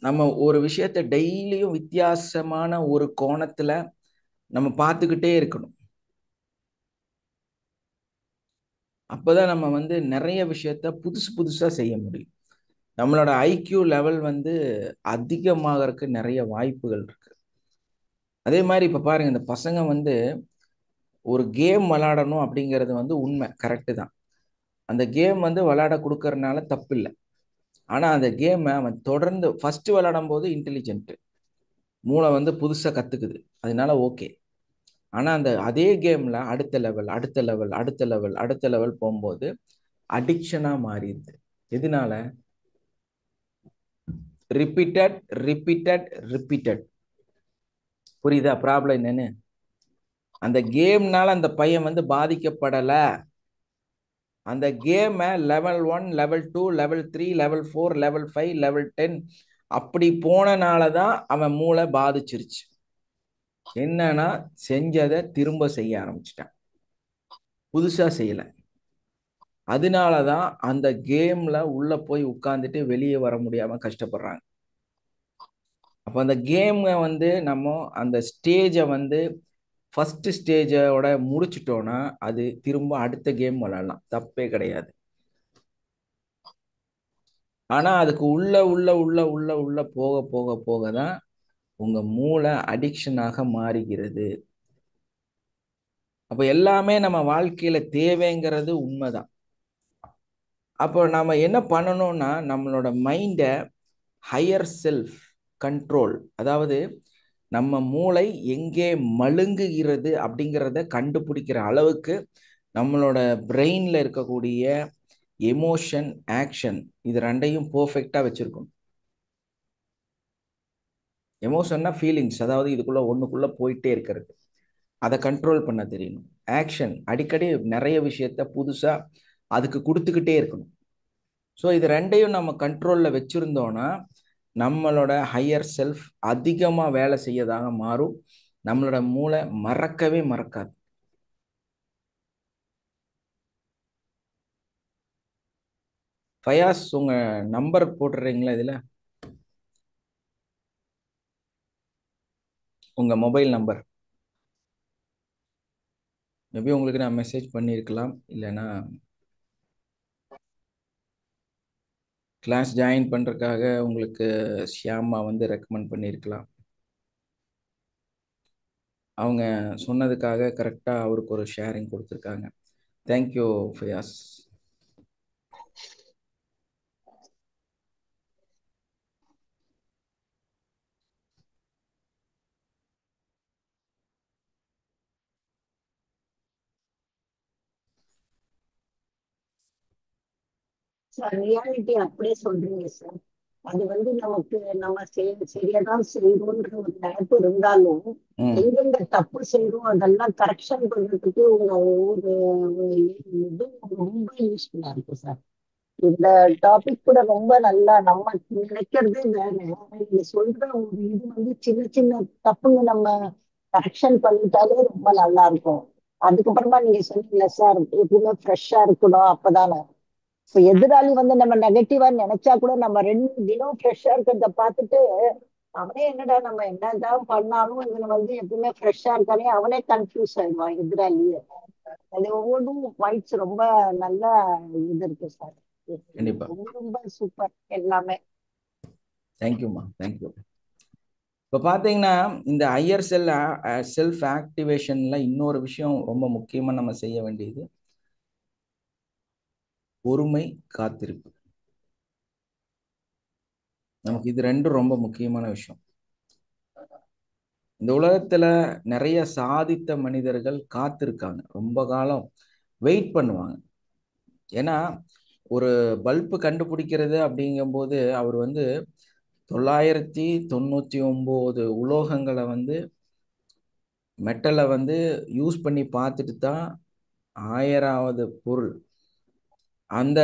நம்ம ஒரு விஷயத்த டெய்லியும் வித்தியாசமான ஒரு கோணத்துல நம்ம பார்த்துக்கிட்டே இருக்கணும். அப்பதான் நம்ம வந்து நிறைய விஷயத்த புதுசு புதுசா செய்ய முடியும். நம்மளோட ஐக்யூ லெவல் வந்து அதிகமாகறதுக்கு நிறைய வாய்ப்புகள் இருக்கு. அதே மாதிரி இப்ப பாருங்க, இந்த பசங்க வந்து ஒரு கேம் விளையாடணும் அப்படிங்கிறது வந்து உண்மை, கரெக்டு தான். அந்த கேம் வந்து விளையாட கொடுக்கறதுனால தப்பு இல்லை. ஆனா அந்த கேமை அவன் தொடர்ந்து ஃபர்ஸ்ட் விளையாடும் போது இன்டெலிஜென்ட், மூளை வந்து புதுசா கத்துக்குது, அதனால ஓகே. ஆனா அந்த அதே கேம்ல அடுத்த லெவல் அடுத்த லெவல் அடுத்த லெவல் அடுத்த லெவல் போகும்போது அடிக்ஷனா மாறிடுது. எதனால? Repeated repeated repeated. புரியுதா ப்ராப்ளம் என்னன்னு? அந்த கேம்னால அந்த பையன் வந்து பாதிக்கப்படல. அந்த கேமை level 1 level 2 level 3 level 4 level 5 level 10 அப்படி போனனால தான் அவன் மூளை பாதிச்சிருச்சு. என்னன்னா செஞ்சதை திரும்ப செய்ய ஆரம்பிச்சிட்டான், புதுசா செய்யல. அதனாலதான் அந்த கேம்ல உள்ள போய் உட்கார்ந்துட்டு வெளியே வர முடியாம கஷ்டப்படுறாங்க. அப்ப அந்த கேம் வந்து நம்ம அந்த ஸ்டேஜை வந்து ஃபர்ஸ்ட் ஸ்டேஜோட முடிச்சிட்டோம்னா அது திரும்ப அடுத்த கேம் விளையாடலாம், தப்பே கிடையாது. ஆனா அதுக்கு உள்ள உள்ள உள்ள உள்ள உள்ள போக போக போக தான் உங்க மூளை அடிக்ஷனாக மாறுகிறது. அப்ப எல்லாமே நம்ம வாழ்க்கையில தேவைங்கிறது உண்மைதான். அப்போ நாம என்ன பண்ணணும்னா நம்மளோட மைண்டை ஹையர் செல்ஃப் கண்ட்ரோல், அதாவது நம்ம மூளை எங்கே மழுங்குகிறது அப்படிங்கிறத கண்டுபிடிக்கிற அளவுக்கு நம்மளோட பிரெயின்ல இருக்கக்கூடிய எமோஷன் ஆக்ஷன் இது ரெண்டையும் பெர்ஃபெக்டா வச்சிருக்கணும். எமோஷன்னா ஃபீலிங்ஸ், அதாவது இதுக்குள்ள ஒண்ணுக்குள்ள போயிட்டே இருக்கிறது, அதை கண்ட்ரோல் பண்ண தெரியணும். ஆக்ஷன் அடிக்கடி நிறைய விஷயத்த புதுசா அதுக்கு கொடுத்துக்கிட்டே இருக்கணும். ஸோ இது ரெண்டையும் நம்ம கண்ட்ரோல்ல வச்சிருந்தோம்னா நம்மளோட ஹையர் செல்ஃப் அதிகமாக வேலை செய்யதாக மாறும். நம்மளோட மூளை மறக்கவே மறக்காது. ஃபயாஸ், உங்க நம்பர் போட்டுறீங்களா இதுல? உங்க மொபைல் நம்பர் மேபி உங்களுக்கு நான் மெசேஜ் பண்ணியிருக்கலாம், இல்லைன்னா கிளாஸ் ஜாயின் பண்றதுக்காக உங்களுக்கு ஷியாமா வந்து ரெக்கமெண்ட் பண்ணியிருக்கலாம். அவங்க சொன்னதுக்காக கரெக்டாக அவருக்கு ஒரு ஷேரிங் கொடுத்துருக்காங்க. தேங்க்யூ ஃபயாஸ். சார் ரியாலிட்டி அப்படியே சொல்றீங்க சார். அது வந்து நமக்கு நம்ம சரியாதான் செய்யணும்ன்ற ஒரு நினைப்பு இருந்தாலும் எங்கெங்க தப்பு செய்யறோம் அதெல்லாம் கரெக்ஷன் பண்றதுக்கு உங்க ஒவ்வொரு இது ரொம்ப யூஸ்ஃபுல்லா இருக்கு சார். இந்த டாபிக் கூட ரொம்ப நல்லா நம்ம நினைக்கிறதே வேற. நீங்க சொல்ற ஒரு இது வந்து சின்ன சின்ன தப்புங்க நம்ம கரெக்ஷன் பண்ணிட்டாலே ரொம்ப நல்லா இருக்கும். அதுக்கப்புறமா நீங்க சொன்னீங்கல்ல சார், எப்பவுமே ஃப்ரெஷ்ஷா இருக்கணும் அப்பதானே. இப்ப எதிராளி வந்து நம்ம நெகட்டிவா நினைச்சா கூட நம்ம 2 தினம் ஃப்ரெஷ்ஷா இருக்கிறத பார்த்துட்டு அவனே என்னடா நம்ம என்னதான் பண்ணாலும் இவன் வந்து எப்பவுமே ஃப்ரெஷ்ஷா இருக்கானே, அவனே கன்ஃபியூஸ் ஆயிடுவான் எதிராளியே. அது ஒவ்வொன்றும் பாயிண்ட்ஸ் ரொம்ப நல்ல இது இருக்கு சார். கண்டிப்பா. ரொம்ப ரொம்ப சூப்பர் எல்லாமே. தேங்க்யூம்மா, தேங்க்யூ. இப்போ பார்த்தீங்கன்னா இந்த ஹையர் செல்ஃப் ஆக்டிவேஷன்ல இன்னொரு விஷயம் ரொம்ப முக்கியமா நம்ம செய்ய வேண்டியது பொறுமை, காத்திருப்பு. நமக்கு இது ரெண்டும் ரொம்ப முக்கியமான விஷயம். இந்த உலகத்துல நிறைய சாதித்த மனிதர்கள் காத்திருக்காங்க, ரொம்ப காலம் வெயிட் பண்ணுவாங்க. ஏன்னா ஒரு பல்பு கண்டுபிடிக்கிறது அப்படிங்கும்போது அவர் வந்து 999 உலோகங்களை வந்து மெட்டலை வந்து யூஸ் பண்ணி பார்த்துட்டு தான் 1000வது பொருள் அந்த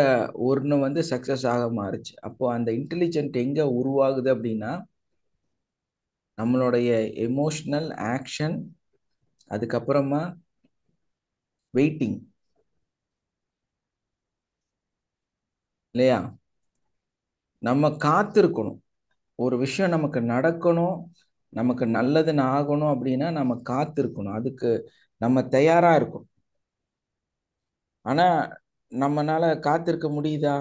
ஒன்று வந்து சக்சஸ் ஆக மாறுச்சு. அப்போ அந்த இன்டெலிஜென்ட் எங்க உருவாகுது அப்படின்னா நம்மளுடைய எமோஷனல் ஆக்ஷன், அதுக்கப்புறமா வெயிட்டிங், இல்லையா? நம்ம காத்திருக்கணும். ஒரு விஷயம் நமக்கு நடக்கணும், நமக்கு நல்லதுன்னு ஆகணும் அப்படின்னா நம்ம காத்திருக்கணும், அதுக்கு நம்ம தயாரா இருக்கணும். ஆனா நம்மனால காத்திருக்க முடியுதா?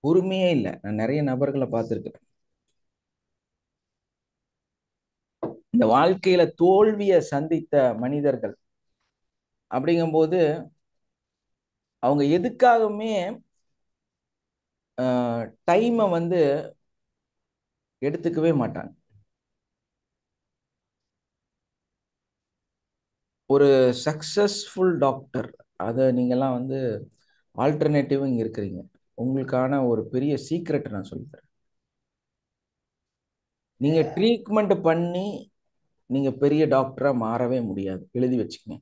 பொறுமையே இல்லை. நான் நிறைய நபர்களை பார்த்துருக்கிறேன். இந்த வாழ்க்கையில தோல்வியை சந்தித்த மனிதர்கள் அப்படிங்கும்போது அவங்க எதுக்காகவுமே டைமை வந்து எடுத்துக்கவே மாட்டாங்க. ஒரு சக்சஸ்ஃபுல் டாக்டர், அதை நீங்கள்லாம் வந்து ஆல்டர்னேட்டிவ் இங்கே இருக்கிறீங்க, உங்களுக்கான ஒரு பெரிய சீக்ரெட் நான் சொல்லித்தரேன். நீங்க ட்ரீட்மெண்ட் பண்ணி நீங்க பெரிய டாக்டரா மாறவே முடியாது, எழுதி வச்சுக்கங்க.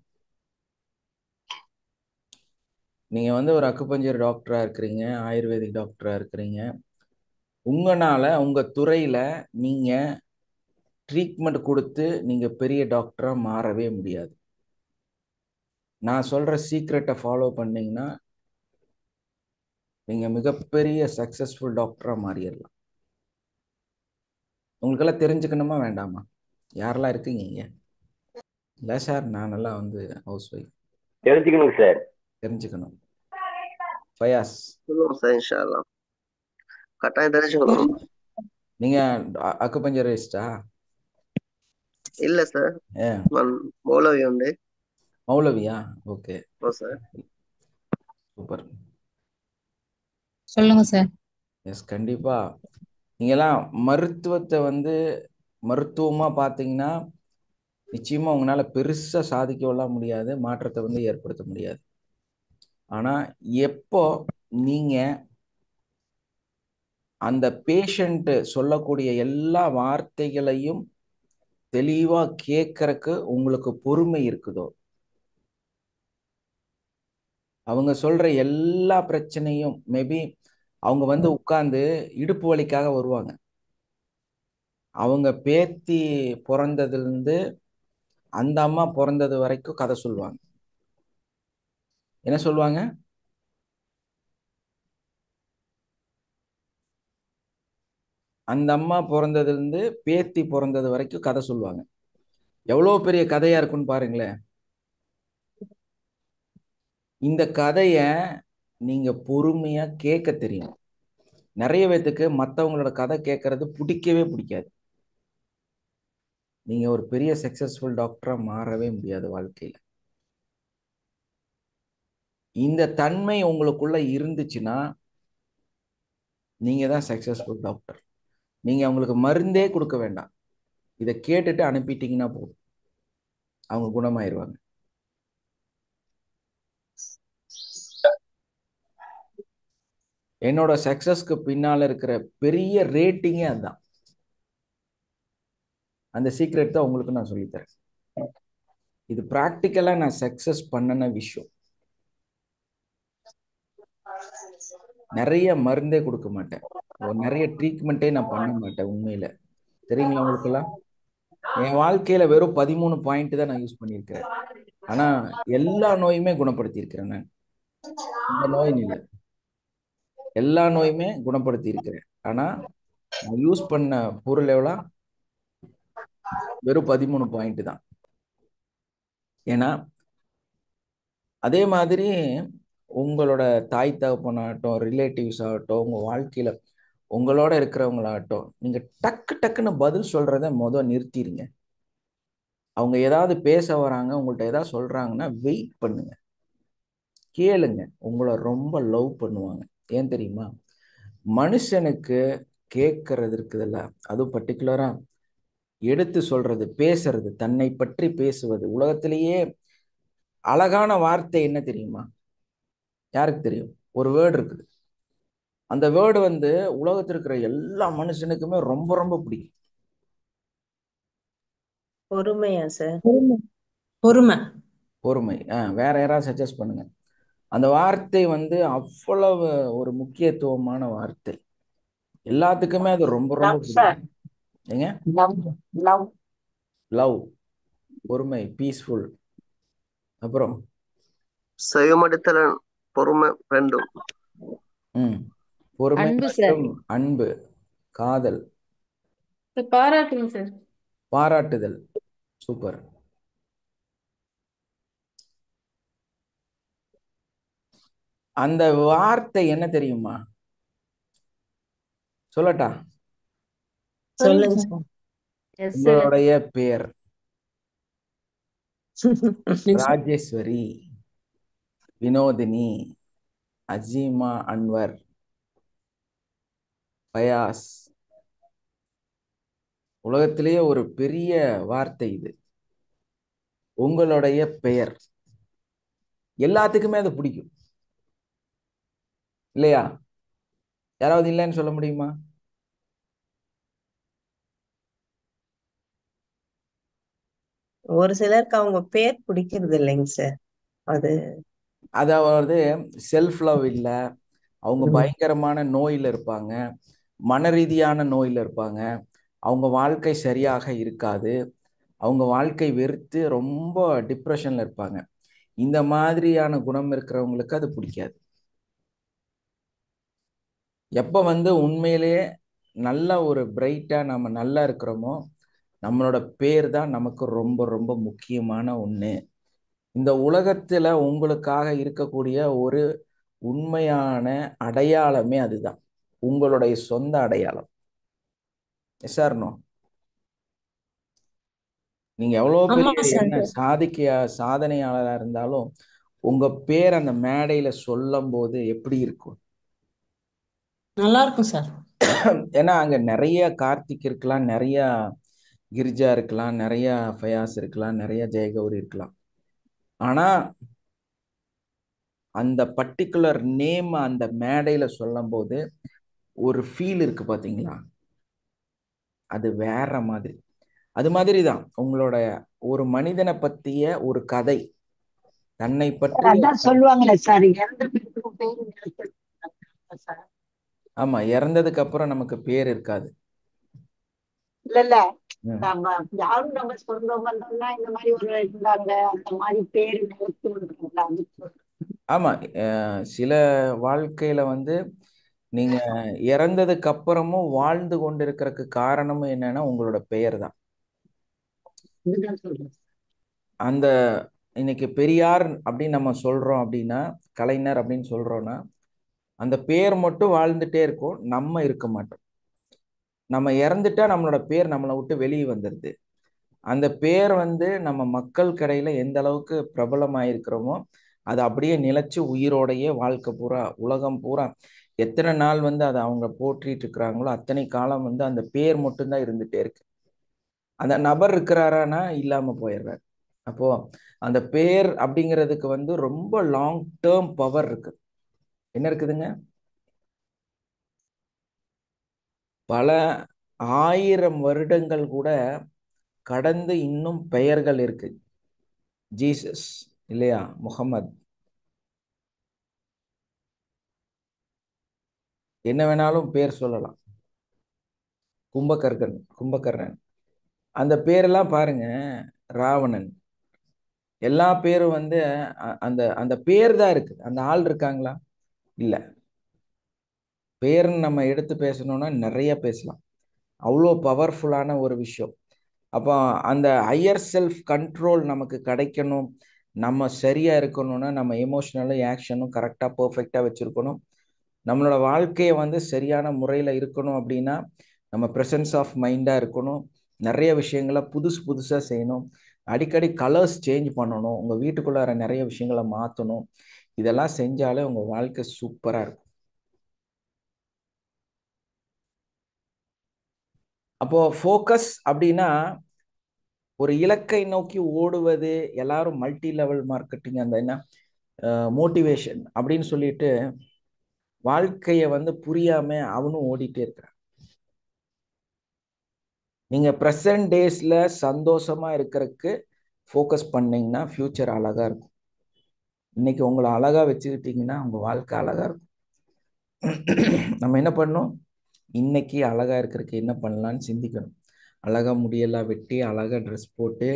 நீங்க வந்து ஒரு அக்குபஞ்சர் டாக்டரா இருக்கிறீங்க, ஆயுர்வேதிக் டாக்டரா இருக்கிறீங்க, உங்களால உங்க துறையில நீங்க ட்ரீட்மெண்ட் கொடுத்து நீங்க பெரிய டாக்டரா மாறவே முடியாது. நான் சொல்ற சீக்ரெட்டை ஃபாலோ பண்ணீங்கன்னா நீங்க மிகப்பெரிய சக்சஸ்ஃபுல் டாக்டரா மாறிடலாம். உங்களுக்கெல்லாம் தெரிஞ்சுக்கணுமா வேண்டாமா? யாரெல்லாம் இருக்கீங்க இங்க? இல்லை சார், நான் நல்லா வந்து ஹவுஸ் ஒய்ஃப். தெரிஞ்சுக்கணும் சார். தெரிஞ்சுக்கணும். ஃபயாஸ், சொல்லுங்க சார், இன்ஷா அல்லாஹ் கட்டாயம் தெரிஞ்சுக்கணும். நீங்க அக்குபஞ்சரிஸ்டா? இல்ல சார், ஏன் நான் மௌலவி உண்டு. மௌலவியா? Okay, sir super. சொல்லுங்க சார். எஸ், கண்டிப்பா. நீங்கெல்லாம் மருத்துவத்தை வந்து மருத்துவமா பார்த்தீங்கன்னா நிச்சயமா உங்களால பெருசா சாதிக்கலாம் முடியாது, மாற்றத்தை வந்து ஏற்படுத்த முடியாது. ஆனா எப்போ நீங்க அந்த பேஷண்ட் சொல்லக்கூடிய எல்லா வார்த்தைகளையும் தெளிவா கேட்கறக்கு உங்களுக்கு பொறுமை இருக்குதோ, அவங்க சொல்ற எல்லா பிரச்சனையும் மேபி அவங்க வந்து உட்கார்ந்து இடுப்பு வலிக்காக வருவாங்க. அவங்க பேத்தி பிறந்ததுல இருந்து அந்த அம்மா பிறந்தது வரைக்கும் கதை சொல்லுவாங்க. என்ன சொல்லுவாங்க? அந்த அம்மா பிறந்ததுல இருந்து பேத்தி பிறந்தது வரைக்கும் கதை சொல்லுவாங்க. எவ்வளவு பெரிய கதையா இருக்குன்னு பாருங்களேன். இந்த கதைய நீங்க பொறுமையா கேட்க தெரியும். நிறைய பேத்துக்கு மற்றவங்களோட கதை கேட்கறது பிடிக்கவே பிடிக்காது. நீங்க ஒரு பெரிய சக்சஸ்ஃபுல் டாக்டரா மாறவே முடியாது வாழ்க்கையில. இந்த தன்மை உங்களுக்குள்ள இருந்துச்சுன்னா நீங்க தான் சக்சஸ்ஃபுல் டாக்டர். நீங்க அவங்களுக்கு மருந்தே கொடுக்க வேண்டாம், இதை கேட்டுட்டு அனுப்பிட்டீங்கன்னா போதும், அவங்க குணமாயிருவாங்க. என்னோட சக்சஸ்க்கு பின்னால இருக்கிற பெரிய ரேட்டிங்கே அதுதான். அந்த சீக்ரெட் தான் உங்களுக்கு நான் சொல்லித்தரேன். இது பிராக்டிக்கலா நான் சக்சஸ் பண்ணன விஷயம். நிறைய மருந்தே கொடுக்க மாட்டேன், நிறைய ட்ரீட்மெண்ட்டே நான் பண்ண மாட்டேன். உண்மையில தெரியுங்களா உங்களுக்கெல்லாம்? என் வாழ்க்கையில வெறும் 13 பாயிண்ட் தான் நான் யூஸ் பண்ணியிருக்கிறேன். ஆனா எல்லா நோயுமே குணப்படுத்தி இருக்கிறேன் நான். இந்த நோய் இல்லை. எல்லா நோயுமே குணப்படுத்தி இருக்கிறேன். ஆனா நான் யூஸ் பண்ண பொருள் எவ்வளோ? வெறும் 13 பாயிண்ட் தான். ஏன்னா அதே மாதிரி உங்களோட தாய் தகப்பனாகட்டும், ரிலேட்டிவ்ஸ் ஆகட்டும், உங்க வாழ்க்கையில உங்களோட இருக்கிறவங்களாகட்டும், நீங்க டக்கு டக்குன்னு பதில் சொல்றத நிறுத்திடுங்க. அவங்க ஏதாவது பேச வராங்க, உங்கள்ட்ட ஏதாவது சொல்றாங்கன்னா வெயிட் பண்ணுங்க, கேளுங்க. உங்களை ரொம்ப லவ் பண்ணுவாங்க. ஏன் தெரியுமா? மனுஷனுக்கு கேட்கறது இருக்குதுல்ல, அதுவும் பர்டிகுலரா எடுத்து சொல்றது, பேசுறது, தன்னை பற்றி பேசுவது, உலகத்திலேயே அழகான வார்த்தை என்ன தெரியுமா? யாருக்கு தெரியும்? ஒரு வேர்டு இருக்குது. அந்த வேர்டு உலகத்தில் இருக்கிற எல்லா மனுஷனுக்குமே ரொம்ப ரொம்ப பிடிக்கும். பொறுமையா சார்? பொறுமை. பொறுமை. வேற யாராவது சஜஸ்ட் பண்ணுங்க. அந்த வார்த்தை அவ்வளவு ஒரு முக்கியத்துவமான வார்த்தை. எல்லாத்துக்குமே அது ரொம்ப ரொம்ப லவ் சார். பிடிக்கும். ஏங்க? லவ் லவ் லவ், பொறுமை, பீஸ்ஃபுல். அப்புறம் சுயமடுத்தல், பொறுமை ரெண்டும். பொறுமை அன்பு சார். மற்றும் அன்பு, காதல், பாராட்டுங்க சார். பாராட்டுதல். சூப்பர். அந்த வார்த்தை என்ன தெரியுமா? சொல்லட்டா? சொல்லுங்க சார். Yes sir. உங்களுடைய பெயர் ராஜேஸ்வரி, வினோதினி, அஜீமா, அன்வர், பயாஸ். உலகத்திலேயே ஒரு பெரிய வார்த்தை இது. உங்களுடைய பெயர் எல்லாத்துக்குமே அது பிடிக்கும் இல்லையா? யாராவது இல்லைன்னு சொல்ல முடியுமா? ஒரு சிலருக்கு அவங்க பேர் பிடிக்கிறது இல்லைங்க சார். அதாவது செல்ஃப் லவ் இல்லை, அவங்க பயங்கரமான நோயில இருப்பாங்க, மன ரீதியான நோயில இருப்பாங்க, அவங்க வாழ்க்கை சரியாக இருக்காது, அவங்க வாழ்க்கை வெறுத்து ரொம்ப டிப்ரெஷன்ல இருப்பாங்க. இந்த மாதிரியான குணம் இருக்கிறவங்களுக்கு அது பிடிக்காது. எப்போ உண்மையிலேயே நல்ல ஒரு பிரைட்டா நம்ம நல்லா இருக்கிறோமோ, நம்மளோட பேர் தான் நமக்கு ரொம்ப ரொம்ப முக்கியமான ஒண்ணு. இந்த உலகத்துல உங்களுக்காக இருக்கக்கூடிய ஒரு உண்மையான அடையாளமே அதுதான், உங்களுடைய சொந்த அடையாளம். Yes or no? நீங்க எவ்வளவு பெரிய என்ன சாதனையாளரா இருந்தாலும் உங்க பேர் அந்த மேடையில சொல்லும் போது எப்படி இருக்கும்? நல்லா இருக்கும் சார். ஏன்னா அங்க நிறைய கார்த்திக் இருக்கலாம், நிறைய கிரிஜா இருக்கலாம், நிறைய ஃபயாஸ் இருக்கலாம், நிறைய ஜெயகௌரி இருக்கலாம். ஆனா அந்த பர்டிகுலர் நேம் அந்த மேடையில சொல்லும் போது ஒரு ஃபீல் இருக்கு பாத்தீங்களா? அது வேற மாதிரி. அது மாதிரிதான் உங்களோட ஒரு மனிதனை பத்திய ஒரு கதை, தன்னை பற்றி. அதான் சொல்லுவாங்களே சார், இறந்த பிறகு பேரு நிலைத்திருக்கும் சார். ஆமா, இறந்ததுக்கு அப்புறம் நமக்கு பேர் இருக்காது. இல்ல நம்ம யாரும் நம்ம சொந்த பந்தம்னா இந்த மாதிரி ஒரு இருந்தாங்க, அந்த மாதிரி பேரு நிலைத்து. ஆமா, சில வாழ்க்கையில நீங்க இறந்ததுக்கு அப்புறமும் வாழ்ந்து கொண்டிருக்கிறதுக்கு காரணமும் என்னன்னா உங்களோட பெயர் தான். இதுதான் சொல்றேன். அந்த இன்னைக்கு பெரியார் அப்படின்னு நம்ம சொல்றோம் அப்படின்னா, கலைஞர் அப்படின்னு சொல்றோம்னா, அந்த பேர் மட்டும் வாழ்ந்துட்டே இருக்கும், நம்ம இருக்க மாட்டோம். நம்ம இறந்துட்டா நம்மளோட பேர் நம்மளை விட்டு வெளியே வந்துடுது. அந்த பேர் நம்ம மக்கள் கடையில எந்த அளவுக்கு பிரபலமாயிருக்கிறோமோ அது அப்படியே நிலைச்சு உயிரோடையே வாழ்க்கை பூரா, உலகம் பூரா எத்தனை நாள் அதை அவங்க போற்றிட்டு இருக்கிறாங்களோ அத்தனை காலம் அந்த பேர் மட்டும்தான் இருந்துட்டே இருக்கு. அந்த நபர் இருக்கிறாரானா இல்லாம போயிடுறாரு. அப்போ அந்த பேர் அப்படிங்கிறதுக்கு ரொம்ப லாங் டேர்ம் பவர் இருக்கு. என்ன இருக்குதுங்க? பல 1000 வருடங்கள் கூட கடந்து இன்னும் பெயர்கள் இருக்கு. ஜீசஸ் இல்லையா, முகமது, என்ன வேணாலும் பேர் சொல்லலாம். கும்பகர்ணன், அந்த பேரெல்லாம் பாருங்க. ராவணன், எல்லா பேரும் அந்த அந்த பேர் தான் இருக்கு. அந்த ஆள் இருக்காங்களா? இல்ல. பேர்னு நம்ம எடுத்து பேசணும்னா நிறைய பேசலாம். அவ்வளோ பவர்ஃபுல்லான ஒரு விஷயம். அப்போ அந்த ஹையர் செல்ஃப் கண்ட்ரோல் நமக்கு கிடைக்கணும், நம்ம சரியா இருக்கணும்னா நம்ம எமோஷனலும் ஆக்ஷனும் கரெக்டாக பர்ஃபெக்டாக வச்சுருக்கணும். நம்மளோட வாழ்க்கையை வந்து சரியான முறையில் இருக்கணும் அப்படின்னா நம்ம ப்ரெசன்ஸ் ஆஃப் மைண்டாக இருக்கணும். நிறைய விஷயங்களை புதுசாக செய்யணும். அடிக்கடி கலர்ஸ் சேஞ்ச் பண்ணணும். உங்கள் வீட்டுக்குள்ளார நிறைய விஷயங்களை மாற்றணும். இதெல்லாம் செஞ்சாலே உங்கள் வாழ்க்கை சூப்பராக இருக்கும். அப்போ ஃபோக்கஸ் அப்படின்னா ஒரு இலக்கை நோக்கி ஓடுவது. எல்லாரும் மல்டி லெவல் மார்க்கெட்டிங் அந்த என்ன மோட்டிவேஷன் அப்படின்னு சொல்லிட்டு வாழ்க்கையை வந்து புரியாம அவனும் ஓடிட்டே இருக்கிறான். நீங்க ப்ரெசன்ட் டேஸ்ல சந்தோஷமா இருக்கிறதுக்கு ஃபோக்கஸ் பண்ணீங்கன்னா ஃபியூச்சர் அழகா இருக்கும். இன்னைக்கு உங்களை அழகா வச்சுக்கிட்டீங்கன்னா உங்க வாழ்க்கை அழகா இருக்கும். நம்ம என்ன பண்ணணும்? இன்னைக்கு அழகா இருக்கிறதுக்கு என்ன பண்ணலான்னு சிந்திக்கணும். அழகா முடியெல்லாம் வெட்டி அழகா ட்ரெஸ் போட்டு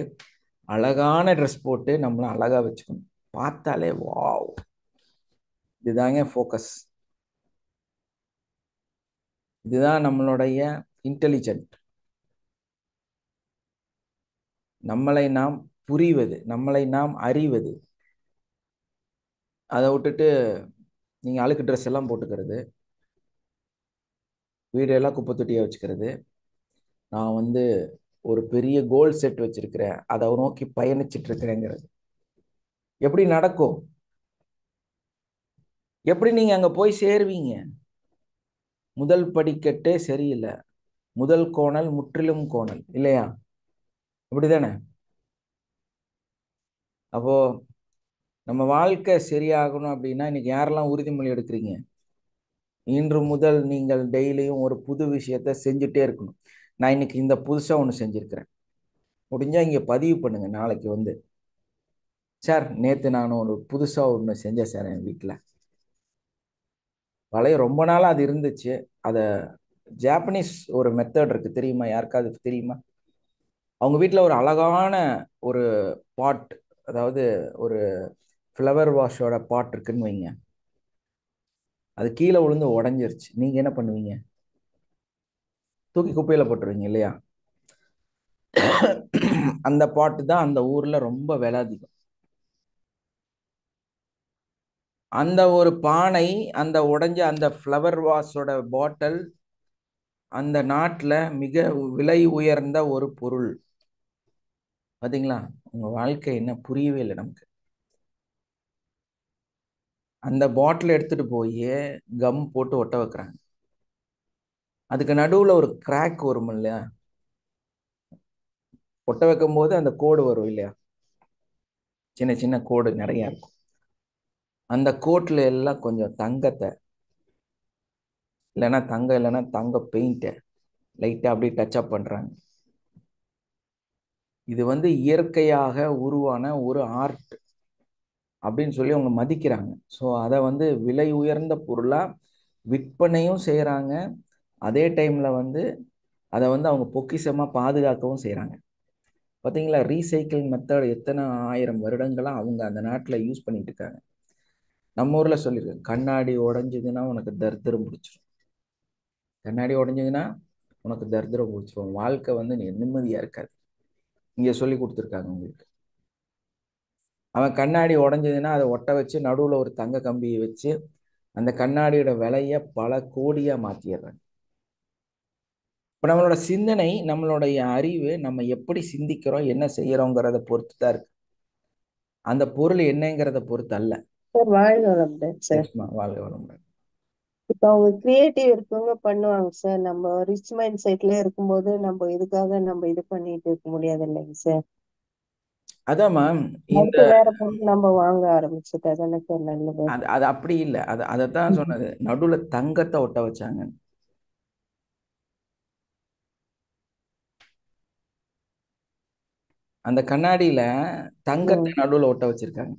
அழகான ட்ரெஸ் போட்டு நம்மளை அழகா வச்சுக்கணும். பார்த்தாலே வாவ், இதுதாங்க ஃபோக்கஸ். இதுதான் நம்மளுடைய இன்டெலிஜென்ட். நம்மளை நாம் புரிவது, நம்மளை நாம் அறிவது. அதை விட்டுட்டு நீங்க அழுக்கு ட்ரெஸ் எல்லாம் போட்டுக்கிறது, வீடெல்லாம் குப்பை தொட்டியா வச்சுக்கிறது, நான் வந்து ஒரு பெரிய கோல் செட் வச்சிருக்கிறேன், அதை நோக்கி பயணிச்சுட்டு இருக்கிறேங்கிறது எப்படி நடக்கும்? எப்படி நீங்க அங்க போய் சேருவீங்க? முதல் படிக்கட்டே சரியில்லை, முதல் கோணல் முற்றிலும் கோணல் இல்லையா? அப்படிதானே? அப்போ நம்ம வாழ்க்கை சரியாகணும் அப்படின்னா இன்னைக்கு யாரெல்லாம் உறுதிமொழி எடுக்கிறீங்க? இன்று முதல் நீங்கள் டெய்லியும் ஒரு புது விஷயத்த செஞ்சுட்டே இருக்கணும். நான் இன்னைக்கு இந்த புதுசா ஒன்று செஞ்சிருக்கிறேன், முடிஞ்சா இங்க பதிவு பண்ணுங்க. நாளைக்கு வந்து சார் நேற்று நான் ஒரு புதுசா ஒன்று செஞ்சேன் சார் என் வீட்டில். பழைய ரொம்ப நாளா அது இருந்துச்சு. அதை ஜாப்பனீஸ் ஒரு மெத்தட் இருக்கு, தெரியுமா? யாருக்காவது தெரியுமா? அவங்க வீட்டில் ஒரு அழகான ஒரு பாட், அதாவது ஒரு ஃப்ளவர் வாஷோட பாட் இருக்குன்னு வைங்க. அது கீழே விழுந்து உடஞ்சிருச்சு. நீங்க என்ன பண்ணுவீங்க? தூக்கி குப்பையில போட்டுருவீங்க இல்லையா? அந்த பாட்டு தான் அந்த ஊர்ல ரொம்ப விலை அதிகம். அந்த ஒரு பானை, அந்த உடைஞ்ச அந்த ஃப்ளவர் வாஷோட பாட்டில் அந்த நாட்டில் மிக விலை உயர்ந்த ஒரு பொருள். பாத்தீங்களா? உங்க வாழ்க்கை என்ன புரியவே இல்லை நமக்கு. அந்த பாட்டில் எடுத்துட்டு போய் கம் போட்டு ஒட்ட வைக்கிறாங்க. அதுக்கு நடுவுல ஒரு கிராக் வரும் இல்லையா? ஒட்ட வைக்கும் போது அந்த கோடு வரும் இல்லையா? சின்ன சின்ன கோடு நிறைய இருக்கும். அந்த கோட்ல எல்லாம் கொஞ்சம் தங்கத்தை, இல்லைன்னா தங்கம், இல்லைன்னா தங்க பெயிண்ட்டை லைட்டா அப்படி டச் அப் பண்றாங்க. இது வந்து இயற்கையாக உருவான ஒரு ஆர்ட் அப்படின்னு சொல்லி அவங்க மதிக்கிறாங்க. ஸோ அதை வந்து விலை உயர்ந்த பொருளா விற்பனையும் செய்யறாங்க. அதே டைம்ல வந்து அதை வந்து அவங்க பொக்கிஷமா பாதுகாக்கவும் செய்யறாங்க. பார்த்தீங்களா? ரீசைக்கிள் மெத்தட் எத்தனை 1000 வருடங்களா அவங்க அந்த நாட்டில் யூஸ் பண்ணிட்டு இருக்காங்க. நம்ம ஊர்ல சொல்லியிருக்கேன், கண்ணாடி உடஞ்சதுன்னா உனக்கு தரித்திரம் பிடிச்சிரும். கண்ணாடி உடஞ்சதுன்னா உனக்கு தரித்திரம் பிடிச்சிரும், வாழ்க்கை வந்து நீ நிம்மதியா இருக்காது. இங்க சொல்லி கொடுத்துருக்காங்க உங்களுக்கு. அவன் கண்ணாடி உடஞ்சதுன்னா அதை ஒட்ட வச்சு நடுவுல ஒரு தங்க கம்பியை வச்சு அந்த கண்ணாடியோட விலைய பல கோடியா மாத்திடுறாங்க. இப்ப நம்மளோட சிந்தனை, நம்மளுடைய அறிவு, நம்ம எப்படி சிந்திக்கிறோம், என்ன செய்யறோங்கிறத பொறுத்து தான் இருக்கு. அந்த பொருள் என்னங்கிறத பொறுத்து அல்ல. சார் வாழ்க வளமுடன் சார். வாழ்க வளமுடன். இப்ப அவங்க கிரியேட்டிவ் இருக்கவங்க பண்ணுவாங்க சார். நம்ம ரிச் மைண்ட் செட்ல இருக்கும்போது நம்ம இதுக்காக நம்ம இது பண்ணிட்டு இருக்க முடியாது இல்லைங்க சார். அதான் மேம், இந்த வேற பொருள் நம்ம வாங்க ஆரம்பிச்சுட்டு அதானே சார் நல்லது. அது அப்படி இல்லை. அதைத்தான் சொன்னது, நடுவுல தங்கத்தை ஒட்ட வச்சாங்க. அந்த கண்ணாடியில தங்கத்தை நடுவுல ஒட்ட வச்சிருக்காங்க.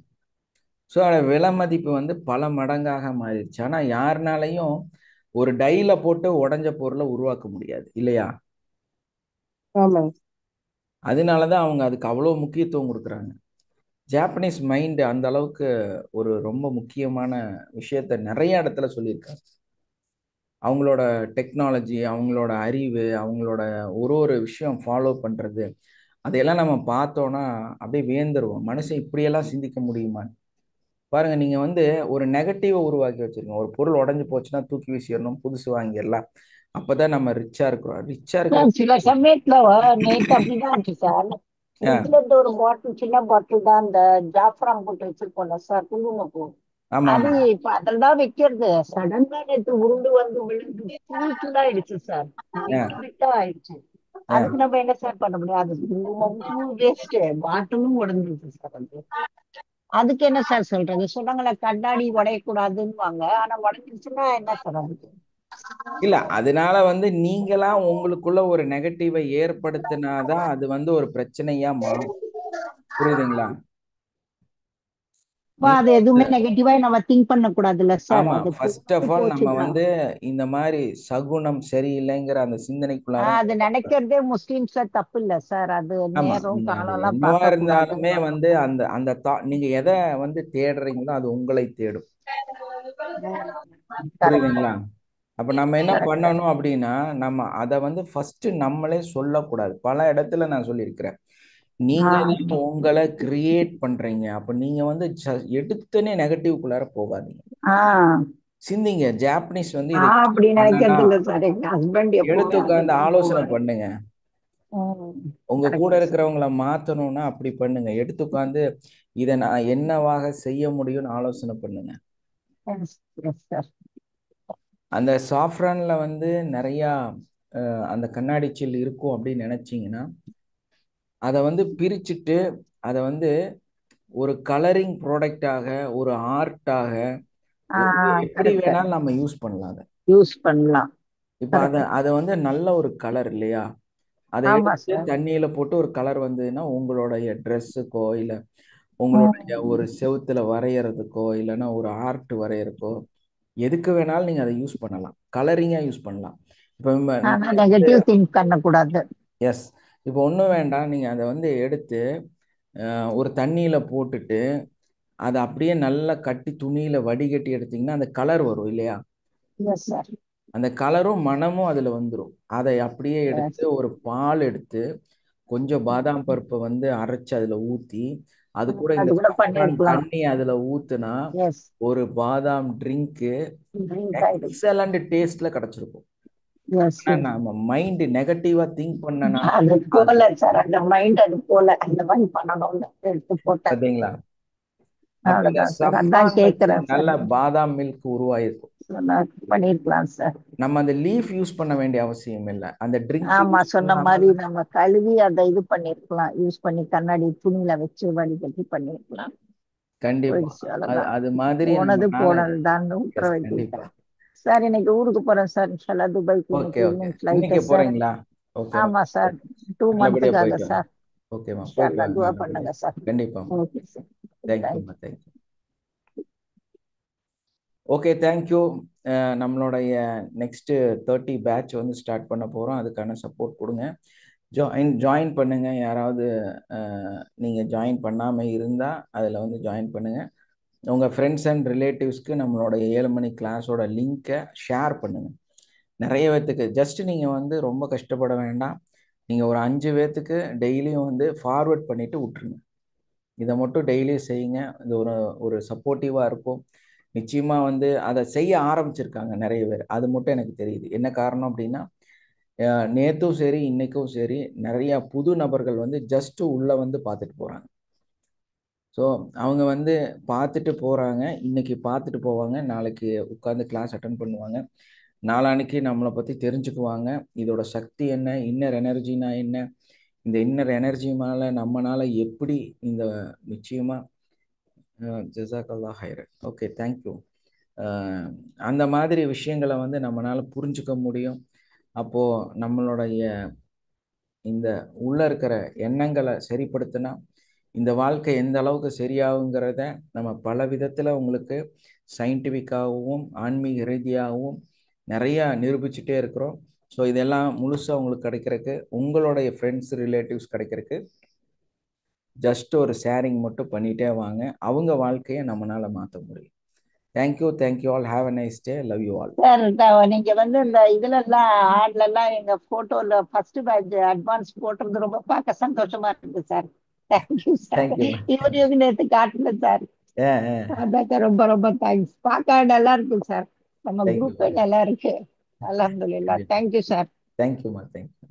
ஸோ அதோட விலை மதிப்பு வந்து பல மடங்காக மாறிடுச்சு. ஆனா யாருனாலையும் ஒரு டைல போட்டு உடஞ்ச பொருளை உருவாக்க முடியாது இல்லையா? ஆமாங்க. அதனாலதான் அவங்க அதுக்கு அவ்வளவு முக்கியத்துவம் கொடுக்குறாங்க. ஜாப்பனீஸ் மைண்ட் அந்த அளவுக்கு ஒரு ரொம்ப முக்கியமான விஷயத்த நிறைய இடத்துல சொல்லியிருக்காங்க. அவங்களோட டெக்னாலஜி, அவங்களோட அறிவு, அவங்களோட ஒரு விஷயம் ஃபாலோ பண்ணுறது, அதையெல்லாம் நம்ம பார்த்தோன்னா அப்படியே வியந்துருவோம். மனுஷன் இப்படியெல்லாம் சிந்திக்க முடியுமான்னு. பாருங்க, நீங்கள் வந்து ஒரு நெகட்டிவை உருவாக்கி வச்சுருங்க. ஒரு பொருள் உடஞ்சி போச்சுன்னா தூக்கி வீசிடணும், புதுசு வாங்கிடலாம். அப்போ தான் நம்ம ரிச்சாக இருக்கிறோம். ரிச்சாக இருக்கிற சில சமயத்துல நேத்து அப்படிதான் இருந்துச்சு சார். ஃப்ரிட்ஜ்ல இருந்து ஒரு பாட்டில், சின்ன பாட்டில் தான், அந்த ஜாஃப்ரான் போட்டு வச்சிருக்கோம்ல சார், குங்குமப்பூ. ஆமாம் அது ஆமாம். இப்ப அதெல்லாம் வைக்கிறது சடனா நேற்று உருண்டு வந்து விழுந்து தூள் ஆயிடுச்சு சார். விட்டு விட்டா ஆயிடுச்சு. அதுக்கு நம்ம என்ன சார் பண்ண முடியும்? அது குங்குமம் வேஸ்ட், பாட்டிலும் உடஞ்சிருச்சு சார். அதுக்கு என்ன சார் சொல்றது? சொன்னாங்களே கண்ணாடி உடையக்கூடாதுன்னு, ஆனா உடஞ்சிருச்சுன்னா என்ன சார் அதுக்கு? இல்ல, அதனால வந்து நீங்களா உங்களுக்குள்ள ஒரு நெகட்டிவை ஏற்படுத்தினாதான் அது வந்து ஒரு பிரச்சனையா மாறும். புரியுதுங்களா? அது எதுவுமே நெகட்டிவா நம்ம திங்க் பண்ண கூடாதுல்ல சார். ஆமா, அது ஃபர்ஸ்ட் ஆஃப் ஆல் நம்ம போச்சுன்னா வந்து இந்த மாதிரி சகுனம் சரியில்லைங்கிற அந்த சிந்தனைக்குள்ளார அது நினைக்கிறதே முஸ்லிம்ஸ்ல தப்பு இல்ல சார். அது ஆமா, நேரம் நீங்க அது காலம் எல்லாம் என்னவா பார்க்க இருந்தாலுமே கூடாதுன்னு. வந்து அந்த அந்த நீங்க எதை வந்து தேடுறீங்களோ அது உங்களை தேடும். புரியுதுங்களா? அப்ப நம்ம என்ன பண்ணணும் அப்படின்னா, நம்ம அதை வந்து ஃபர்ஸ்ட் நம்மளே சொல்லக்கூடாது. பல இடத்துல நான் சொல்லியிருக்கிறேன், நீங்க தான் உங்களை கிரியேட் பண்றீங்க. அப்ப நீங்க வந்து எடுத்தனே நெகட்டிவ்க்குள்ளார போகாதீங்க. சிந்திங்க. ஜாப்பனீஸ் வந்து இதை அப்படி பண்ணனா நினைக்கிறது இல்ல சார். எங்க ஹஸ்பண்ட் எடுத்து எப்பவுமே உட்கார்ந்து ஆலோசனை பண்ணுங்க. உங்க கூட கரெக்ட் சார். இருக்கிறவங்கள மாத்தணும்னா அப்படி பண்ணுங்க. எடுத்து உட்கார்ந்து இதை நான் என்னவாக செய்ய முடியும்னு ஆலோசனை பண்ணுங்க. அந்த சாஃப்ரான்ல வந்து நிறைய அந்த கண்ணாடி சில் இருக்கும் அப்படின்னு நினைச்சீங்கன்னா, அதை வந்து பிரிச்சுட்டு அதை வந்து ஒரு கலரிங் ப்ராடக்டாக, ஒரு ஆர்ட்டாக, எப்படி வேணாலும் நம்ம யூஸ் பண்ணலாம். அதை யூஸ் பண்ணலாம். இப்போ அதை வந்து நல்ல ஒரு கலர் இல்லையா, அதை ஆமா எடுத்து சார். தண்ணியில போட்டு ஒரு கலர் வந்ததுன்னா உங்களுடைய ட்ரெஸ்ஸுக்கோ இல்லை உங்களுடைய ஒரு செவுத்துல வரைகிறதுக்கோ இல்லைன்னா ஒரு ஆர்ட் வரைகிறதுக்கோ எதுக்கு வேணாலும் நீங்க அதை யூஸ் பண்ணலாம். கலரிங்கா யூஸ் பண்ணலாம். இப்போ நெகட்டிவ் திங்க் பண்ணக்கூடாது. எஸ், இப்போ ஒன்றும் வேண்டாம், நீங்க அதை வந்து எடுத்து ஒரு தண்ணியில போட்டுட்டு அதை அப்படியே நல்லா கட்டி துணியில வடிகட்டி எடுத்தீங்கன்னா அந்த கலர் வரும் இல்லையா, அந்த கலரும் மனமும் அதுல வந்துடும். அதை அப்படியே எடுத்து ஒரு பால் எடுத்து கொஞ்சம் பாதாம் பருப்பை வந்து அரைச்சு அதுல ஊத்தி அது கூட இந்த தண்ணி அதுல ஊத்துனா ஒரு பாதாம் ட்ரிங்க்கு எக்ஸலண்ட் டேஸ்ட்ல கிடைச்சிருக்கும். நம்ம மைண்ட் நெகட்டிவா திங்க் பண்ணனா பாத்தீங்களா, நல்ல பாதாம் மில்க் உருவாயிருக்கும். பண்ணிருக்கலாம் சார். நம்ம அந்த லீஃப் யூஸ் பண்ண வேண்டிய அவசியம் இல்லை. அந்த ட்ரிங்க் ஆமா, சொன்ன மாதிரி நம்ம கழுவி அதை இது பண்ணிருக்கலாம். யூஸ் பண்ணி கண்ணாடி துணியில வச்சு வடிகட்டி பண்ணிருக்கலாம். கண்டிப்பா அது மாதிரி போனது போனதுதான் விட்டுற வேண்டியதுதான் சார். இன்னைக்கு ஊருக்கு போறேன் சார். இன்ஷால்லா துபாய்க்கு ஈவினிங் ஃபிளைட் சார். ஆமா சார், 2 மந்த்ஸ்க்காக சார். இன்ஷால்லா துஆ பண்ணுங்க சார். கண்டிப்பா. Okay sir. Thank you. Okay, thank you. நம்மளுடைய நெக்ஸ்ட் 30 பேட்ச் வந்து ஸ்டார்ட் பண்ண போகிறோம். அதுக்கான சப்போர்ட் கொடுங்க. ஜாயின் பண்ணுங்க. யாராவது நீங்கள் ஜாயின் பண்ணாமல் இருந்தால் அதில் வந்து ஜாயின் பண்ணுங்க. உங்கள் ஃப்ரெண்ட்ஸ் அண்ட் ரிலேட்டிவ்ஸ்க்கு நம்மளோட 7 மணி கிளாஸோட லிங்கை ஷேர் பண்ணுங்க. நிறைய பேர்த்துக்கு ஜஸ்ட் நீங்கள் வந்து ரொம்ப கஷ்டப்பட வேண்டாம். நீங்கள் ஒரு 5 பேர்த்துக்கு டெய்லியும் வந்து ஃபார்வர்ட் பண்ணிட்டு விட்டுருங்க. இதை மட்டும் டெய்லியும் செய்யுங்க. இது ஒரு சப்போர்ட்டிவாக இருக்கும். நிச்சயமா வந்து அதை செய்ய ஆரம்பிச்சிருக்காங்க நிறைய பேர். அது மட்டும் எனக்கு தெரியுது. என்ன காரணம் அப்படின்னா, நேற்றும் சரி இன்னைக்கும் சரி நிறைய புது நபர்கள் வந்து ஜஸ்ட் உள்ள வந்து பார்த்துட்டு போறாங்க. ஸோ அவங்க வந்து பார்த்துட்டு போறாங்க, இன்னைக்கு பார்த்துட்டு போவாங்க, நாளைக்கு உட்காந்து கிளாஸ் அட்டன் பண்ணுவாங்க, நாளான்னைக்கு நம்மளை பற்றி தெரிஞ்சுக்குவாங்க. இதோட சக்தி என்ன, இன்னர் எனர்ஜினா என்ன, இந்த இன்னர் எனர்ஜி மேலே நம்மளால எப்படி இந்த நிச்சயமா ஜஸாக்கல்லா ஹைரன். Okay, thank you. அந்த மாதிரி விஷயங்களை வந்து நம்மளால புரிஞ்சுக்க முடியும். அப்போது நம்மளுடைய இந்த உள்ள இருக்கிற எண்ணங்களை சரிப்படுத்தினா இந்த வாழ்க்கை எந்த அளவுக்கு சரியாகுங்கிறத நம்ம பல விதத்தில் உங்களுக்கு சயின்டிஃபிக்காகவும் ஆன்மீக ரீதியாகவும் நிறையா நிரூபிச்சுட்டே இருக்கிறோம். ஸோ இதெல்லாம் முழுசாக உங்களுக்கு கிடைக்கிறதுக்கு, உங்களுடைய ஃப்ரெண்ட்ஸ் ரிலேட்டிவ்ஸ் கிடைக்கிறதுக்கு ஜஸ்ட் ஒரு ஷேரிங் மட்டும் பண்ணிகிட்டே வாங்க. அவங்க வாழ்க்கையை நம்மளால் மாற்ற முடியும். Thank you all. Have a nice day. Love you all. Sir நீங்க வந்து இந்த இதுல எல்லாம் ஆட்ல எல்லாம் எங்க போட்டோல ஃபர்ஸ்ட் பேட்ச் அட்வான்ஸ் போட்டிருந்து ரொம்ப பார்க்க சந்தோஷமா இருக்கு சார். Thank you sir. தேங்க்யூம்மா. இவரையும் நேற்று காட்டல சார். அதான் சார் ரொம்ப ரொம்ப தேங்க்ஸ். பார்க்க நல்லா இருக்கு சார். நம்ம தேங்க்யூ குரூப்பே நல்லா இருக்கு. அல்ஹம்துலில்லாஹ். Thank you sir. தேங்க்யூம்மா. தேங்க்யூ.